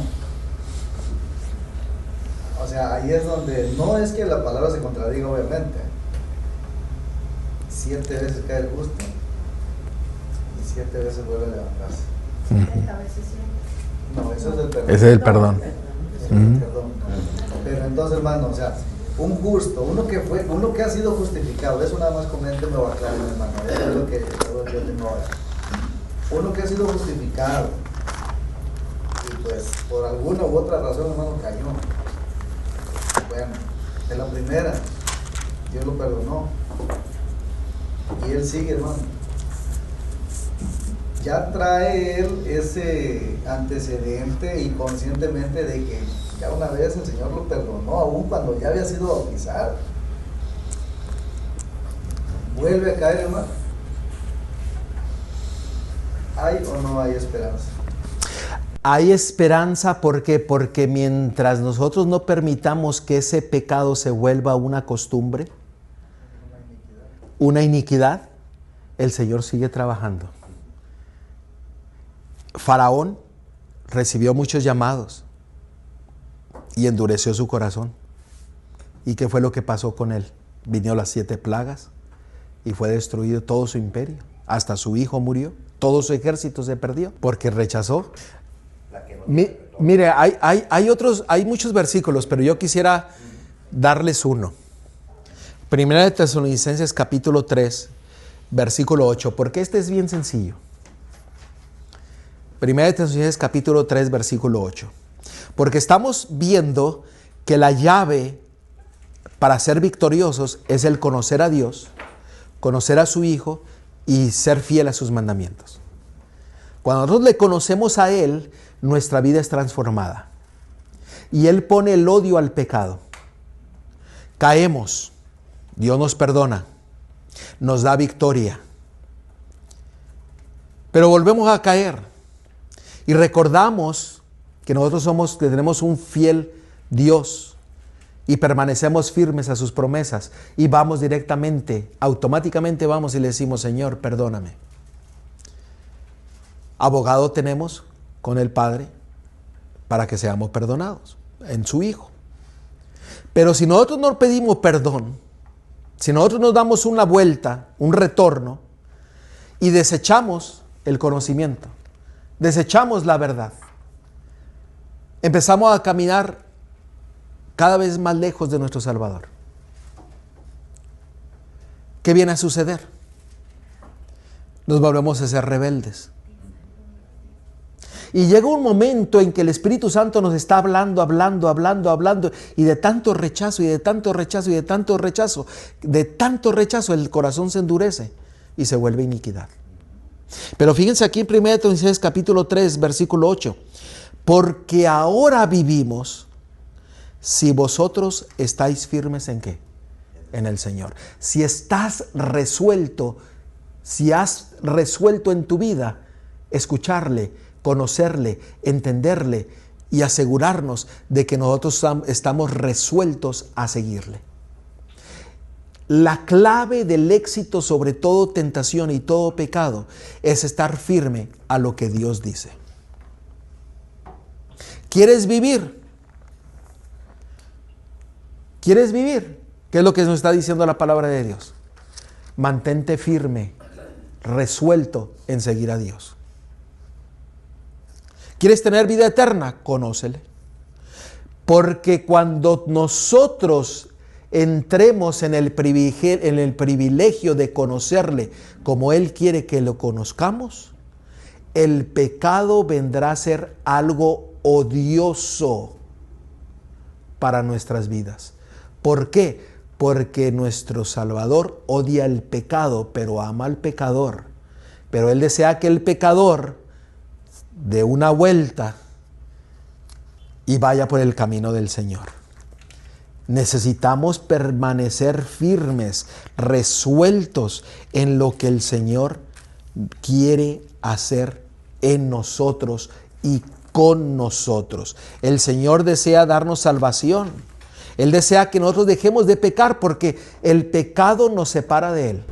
o sea, ahí es donde no es que la palabra se contradiga, obviamente. 7 veces cae el justo y 7 veces vuelve a levantarse. A veces sí. No, eso es el perdón. Ese es el perdón. Eso es el perdón. Pero entonces, hermano, o sea, un justo, uno que ha sido justificado, eso nada más coménteme o aclárenme, hermano, eso es lo que yo tengo ahora. Uno que ha sido justificado y pues por alguna u otra razón, hermano, cayó. Bueno, de la primera, Dios lo perdonó y él sigue, hermano. Ya trae él ese antecedente y conscientemente de que ya una vez el Señor lo perdonó, aún cuando ya había sido bautizado. Vuelve a caer, hermano. ¿Hay o no hay esperanza? Hay esperanza, ¿por qué? Porque mientras nosotros no permitamos que ese pecado se vuelva una costumbre, una iniquidad, el Señor sigue trabajando. Faraón recibió muchos llamados y endureció su corazón. ¿Y qué fue lo que pasó con él? Vinieron las 7 plagas y fue destruido todo su imperio. Hasta su hijo murió. Todo su ejército se perdió porque rechazó. Mire, hay muchos versículos, pero yo quisiera darles uno. Primera de Tesalonicenses capítulo 3, versículo 8, porque este es bien sencillo. Primera de Tesalonicenses capítulo 3, versículo 8. Porque estamos viendo que la llave para ser victoriosos es el conocer a Dios, conocer a su Hijo y ser fiel a sus mandamientos. Cuando nosotros le conocemos a Él, nuestra vida es transformada. Y Él pone el odio al pecado. Caemos, Dios nos perdona, nos da victoria. Pero volvemos a caer. Y recordamos que nosotros tenemos un fiel Dios y permanecemos firmes a sus promesas y vamos directamente, automáticamente vamos y le decimos, Señor, perdóname. Abogado tenemos con el Padre para que seamos perdonados en su Hijo. Pero si nosotros no pedimos perdón, si nosotros nos damos una vuelta, un retorno y desechamos el conocimiento, desechamos la verdad, empezamos a caminar cada vez más lejos de nuestro Salvador. ¿Qué viene a suceder? Nos volvemos a ser rebeldes. Y llega un momento en que el Espíritu Santo nos está hablando, y de tanto rechazo, el corazón se endurece y se vuelve iniquidad. Pero fíjense aquí en 1 Tesalonicenses capítulo 3, versículo 8. Porque ahora vivimos si vosotros estáis firmes ¿en qué? En el Señor. Si estás resuelto, si has resuelto en tu vida escucharle, conocerle, entenderle y asegurarnos de que nosotros estamos resueltos a seguirle. La clave del éxito sobre toda tentación y todo pecado es estar firme a lo que Dios dice. ¿Quieres vivir? ¿Quieres vivir? ¿Qué es lo que nos está diciendo la palabra de Dios? Mantente firme, resuelto en seguir a Dios. ¿Quieres tener vida eterna? Conócele. Porque cuando nosotros entremos en el privilegio de conocerle como Él quiere que lo conozcamos, el pecado vendrá a ser algo odioso para nuestras vidas. ¿Por qué? Porque nuestro Salvador odia el pecado, pero ama al pecador. Pero Él desea que el pecador dé una vuelta y vaya por el camino del Señor. Necesitamos permanecer firmes, resueltos en lo que el Señor quiere hacer en nosotros y con nosotros. El Señor desea darnos salvación. Él desea que nosotros dejemos de pecar porque el pecado nos separa de Él.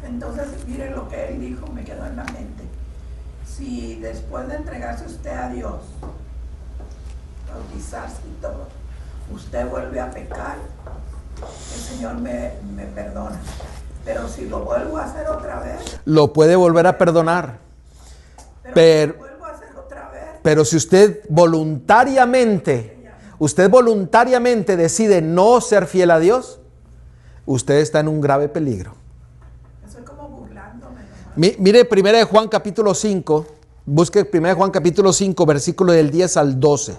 Entonces, mire lo que él dijo, me quedó en la mente. Si después de entregarse usted a Dios, bautizarse y todo, usted vuelve a pecar, el Señor me perdona. Pero si lo vuelvo a hacer otra vez, lo puede volver a perdonar. Pero si lo vuelvo a hacer otra vez, pero si usted voluntariamente decide no ser fiel a Dios, usted está en un grave peligro. estoy como burlándome. Mire 1 Juan capítulo 5, busque 1 Juan capítulo 5, versículo del 10 al 12,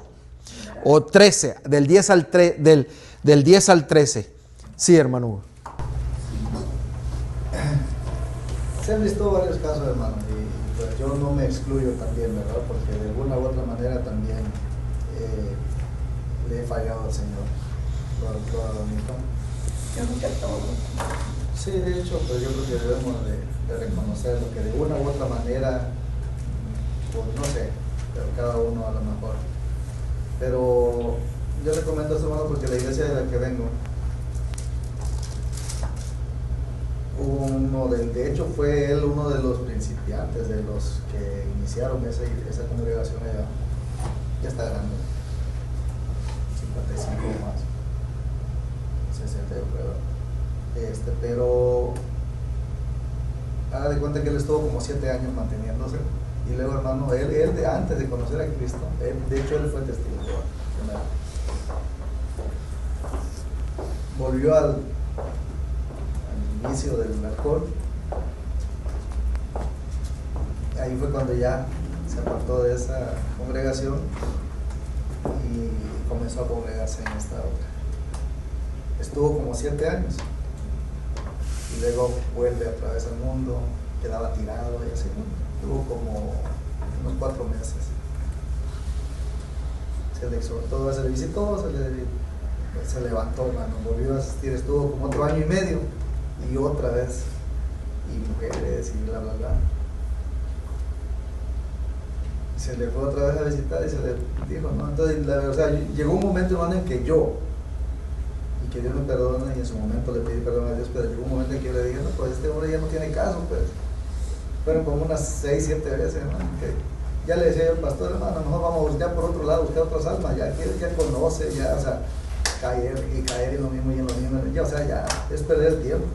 o 13, del 10 al 13. Sí, hermano Hugo. Se han visto varios casos, hermano, y pues yo no me excluyo también, ¿verdad? Porque de alguna u otra manera también le he fallado al Señor. Lo admito. Yo creo que todo. Sí, de hecho, pues yo creo que debemos de reconocerlo, que de una u otra manera, pues no sé, pero cada uno a lo mejor. Pero yo recomiendo a este hermano porque la iglesia de la que vengo, de hecho fue él uno de los principiantes, de los que iniciaron esa congregación allá. Ya está grande, 55 más, 60 yo creo. Pero haga de cuenta que él estuvo como 7 años manteniéndose, y luego, hermano, él antes de conocer a Cristo, de hecho él fue testigo de Jehová, volvió al inicio del alcohol. Ahí fue cuando ya se apartó de esa congregación y comenzó a congregarse en esta otra. Estuvo como 7 años y luego vuelve otra vez al mundo, quedaba tirado y así. Estuvo como unos 4 meses. Se le exhortó, se le visitó, se levantó, hermano, volvió a asistir, estuvo como otro año y medio. Y otra vez, y mujeres, y bla, bla, bla. Se le fue otra vez a visitar y se le dijo, ¿no? Entonces, o sea, llegó un momento, hermano, en que yo, y que Dios me perdona, y en su momento le pedí perdón a Dios, pero llegó un momento en que yo le dije, no, pues este hombre ya no tiene caso, pues. Fueron como unas 6, 7 veces, hermano, que ya le decía yo al pastor, hermano, mejor vamos a buscar por otro lado, buscar otras almas, ya conoce, ya, o sea, caer en lo mismo y en lo mismo, ya, o sea, ya es perder el tiempo.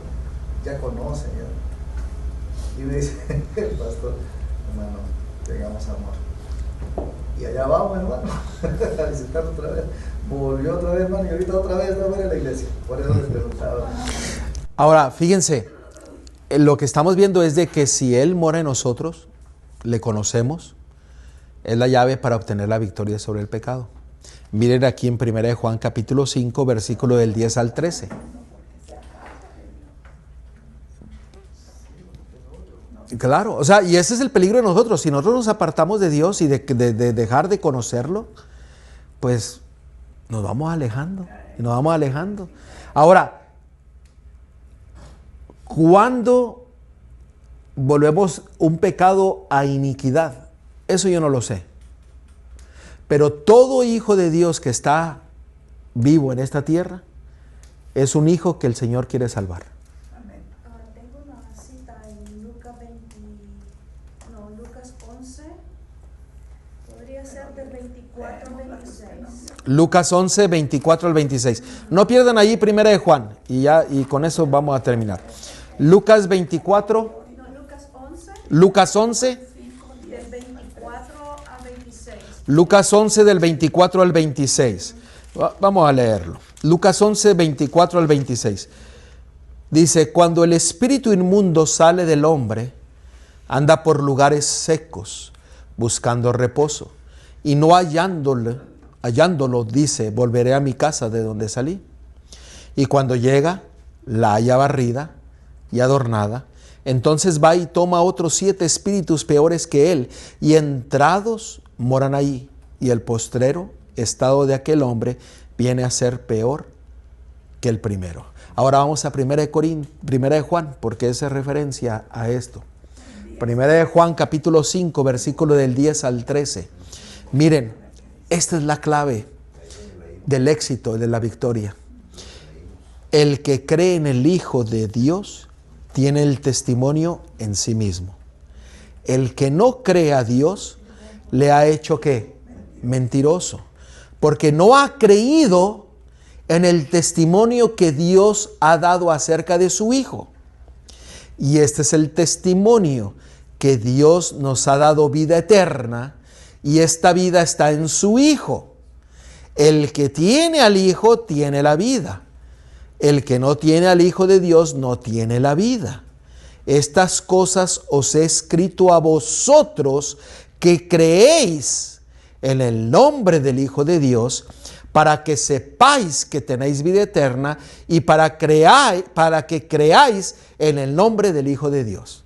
Ya conoce, ya. Y me dice el pastor, hermano, tengamos amor. Y allá vamos, hermano, a visitarlo otra vez. Volvió otra vez, hermano, y ahorita otra vez a la iglesia. Por eso les preguntaba. Ahora, fíjense, lo que estamos viendo es de que si Él mora en nosotros, le conocemos, es la llave para obtener la victoria sobre el pecado. Miren aquí en 1 Juan capítulo 5, versículo del 10 al 13. Claro, o sea, y ese es el peligro de nosotros. Si nosotros nos apartamos de Dios y de dejar de conocerlo, pues nos vamos alejando, y nos vamos alejando. Ahora, ¿cuándo volvemos un pecado a iniquidad? Eso yo no lo sé. Pero todo hijo de Dios que está vivo en esta tierra es un hijo que el Señor quiere salvar. Tengo una cita en Lucas 11, podría ser del 24 al 26. Lucas 11, 24 al 26. No pierdan allí 1 de Juan y con eso vamos a terminar. Lucas 24. No, Lucas 11. Lucas 11. Del 24 al 26. Lucas 11 del 24 al 26. Vamos a leerlo. Lucas 11, 24 al 26. Dice, cuando el espíritu inmundo sale del hombre, anda por lugares secos, buscando reposo, y no hallándolo, dice, volveré a mi casa de donde salí. Y cuando llega, la halla barrida y adornada. Entonces va y toma otros 7 espíritus peores que él, y entrados moran allí. Y el postrero estado de aquel hombre viene a ser peor que el primero. Ahora vamos a 1 de Juan, porque esa es referencia a esto. 1 de Juan capítulo 5, versículo del 10 al 13. Miren, esta es la clave del éxito, de la victoria. El que cree en el Hijo de Dios tiene el testimonio en sí mismo. El que no cree a Dios le ha hecho ¿qué? Mentiroso, porque no ha creído en el testimonio que Dios ha dado acerca de su Hijo. Y este es el testimonio, que Dios nos ha dado vida eterna, y esta vida está en su Hijo. El que tiene al Hijo tiene la vida. El que no tiene al Hijo de Dios no tiene la vida. Estas cosas os he escrito a vosotros que creéis en el nombre del Hijo de Dios, para que sepáis que tenéis vida eterna y para que creáis en el nombre del Hijo de Dios.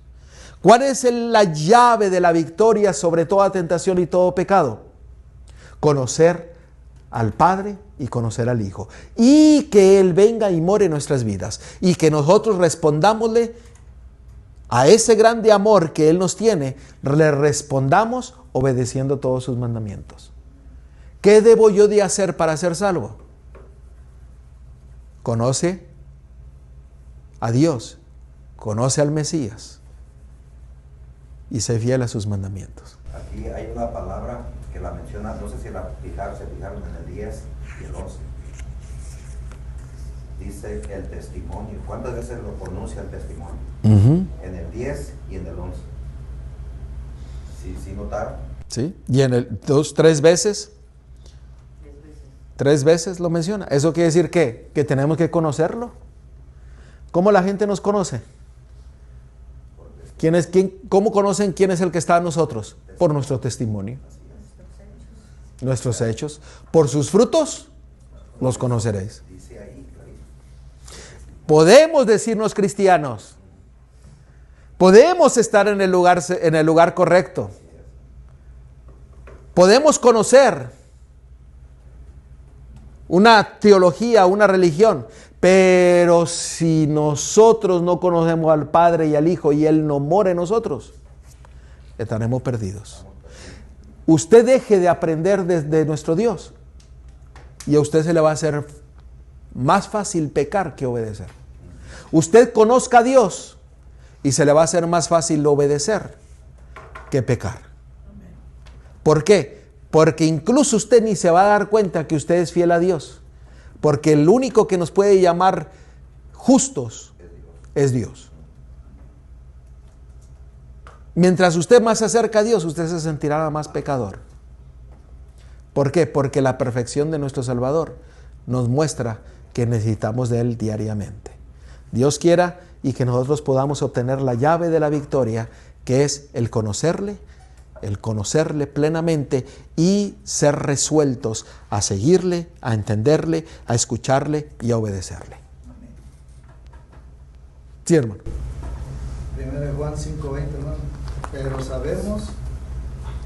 ¿Cuál es la llave de la victoria sobre toda tentación y todo pecado? Conocer al Padre y conocer al Hijo. Y que Él venga y more en nuestras vidas. Y que nosotros respondámosle a ese grande amor que Él nos tiene, le respondamos obedeciendo todos sus mandamientos. ¿Qué debo yo de hacer para ser salvo? Conoce a Dios, conoce al Mesías y sé fiel a sus mandamientos. Aquí hay una palabra que la menciona, no sé si se fijaron en el 10 y el 11. Dice el testimonio. ¿Cuántas veces lo pronuncia el testimonio? En el 10 y en el 11. ¿Sí notaron? Sí, y en el 3 veces. 3 veces lo menciona. ¿Eso quiere decir qué? Que tenemos que conocerlo. ¿Cómo la gente nos conoce? ¿Cómo conocen quién es el que está en nosotros? Por nuestro testimonio. Nuestros hechos. Por sus frutos los conoceréis. Podemos decirnos cristianos. Podemos estar en el lugar correcto. Podemos conocer una teología, una religión, pero si nosotros no conocemos al Padre y al Hijo y Él no mora en nosotros, estaremos perdidos. Usted deje de aprender de nuestro Dios y a usted se le va a hacer más fácil pecar que obedecer. Usted conozca a Dios y se le va a hacer más fácil obedecer que pecar. ¿Por qué? Porque incluso usted ni se va a dar cuenta que usted es fiel a Dios. Porque el único que nos puede llamar justos es Dios. Mientras usted más se acerca a Dios, usted se sentirá más pecador. ¿Por qué? Porque la perfección de nuestro Salvador nos muestra que necesitamos de Él diariamente. Dios quiera y que nosotros podamos obtener la llave de la victoria, que es el conocerle plenamente y ser resueltos a seguirle, a entenderle, a escucharle y a obedecerle. Sí, hermano. 1 Juan 5:20, hermano. Pero sabemos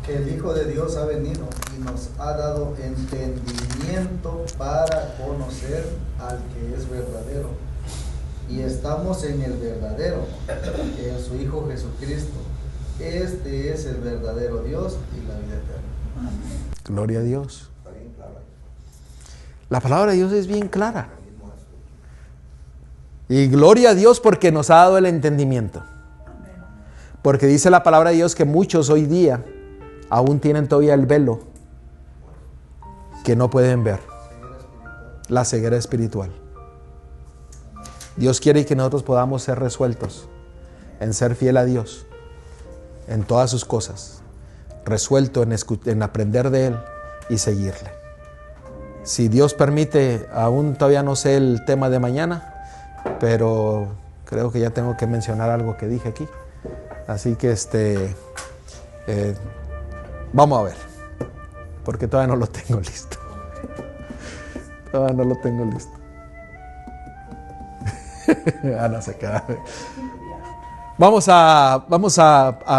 que el Hijo de Dios ha venido y nos ha dado entendimiento para conocer al que es verdadero. Y estamos en el verdadero, en su Hijo Jesucristo. Este es el verdadero Dios y la vida eterna. Gloria a Dios. La palabra de Dios es bien clara. Y gloria a Dios porque nos ha dado el entendimiento. Porque dice la palabra de Dios que muchos hoy día aún tienen todavía el velo que no pueden ver. La ceguera espiritual. Dios quiere que nosotros podamos ser resueltos en ser fiel a Dios en todas sus cosas, resuelto en aprender de Él y seguirle. Si Dios permite, aún todavía no sé el tema de mañana, pero creo que ya tengo que mencionar algo que dije aquí. Así que vamos a ver, porque todavía no lo tengo listo. Todavía no lo tengo listo. Ana se queda. Vamos a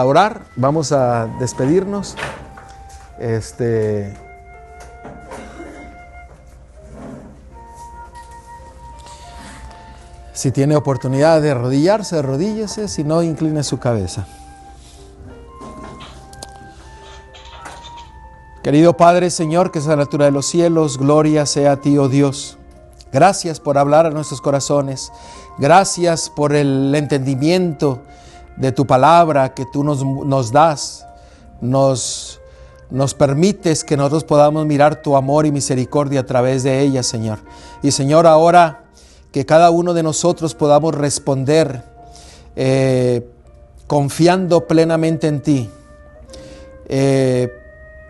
orar, vamos a despedirnos. Si tiene oportunidad de arrodillarse, arrodíllese, si no, incline su cabeza. Querido Padre, Señor, que es la altura de los cielos, gloria sea a ti, oh Dios. Gracias por hablar a nuestros corazones. Gracias por el entendimiento de tu palabra que tú nos das. Nos permites que nosotros podamos mirar tu amor y misericordia a través de ella, Señor. Y Señor, ahora que cada uno de nosotros podamos responder confiando plenamente en ti,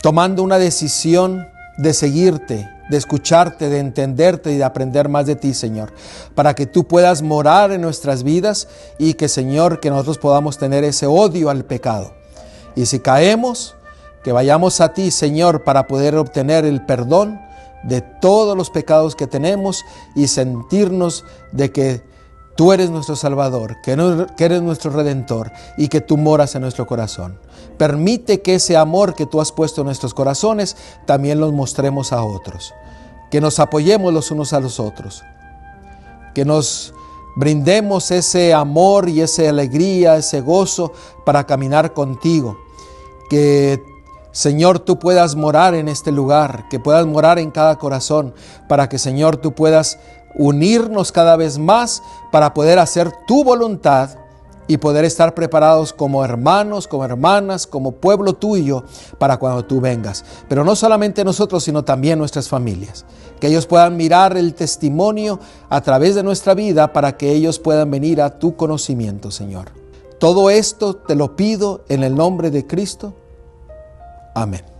tomando una decisión de seguirte, de escucharte, de entenderte y de aprender más de ti, Señor, para que tú puedas morar en nuestras vidas y que, Señor, que nosotros podamos tener ese odio al pecado. Y si caemos, que vayamos a ti, Señor, para poder obtener el perdón de todos los pecados que tenemos y sentirnos de que tú eres nuestro Salvador, que eres nuestro Redentor y que tú moras en nuestro corazón. Permite que ese amor que tú has puesto en nuestros corazones también los mostremos a otros. Que nos apoyemos los unos a los otros. Que nos brindemos ese amor y esa alegría, ese gozo para caminar contigo. Que, Señor, tú puedas morar en este lugar, que puedas morar en cada corazón, para que, Señor, tú puedas unirnos cada vez más para poder hacer tu voluntad y poder estar preparados como hermanos, como hermanas, como pueblo tuyo para cuando tú vengas. Pero no solamente nosotros, sino también nuestras familias. Que ellos puedan mirar el testimonio a través de nuestra vida para que ellos puedan venir a tu conocimiento, Señor. Todo esto te lo pido en el nombre de Cristo. Amén.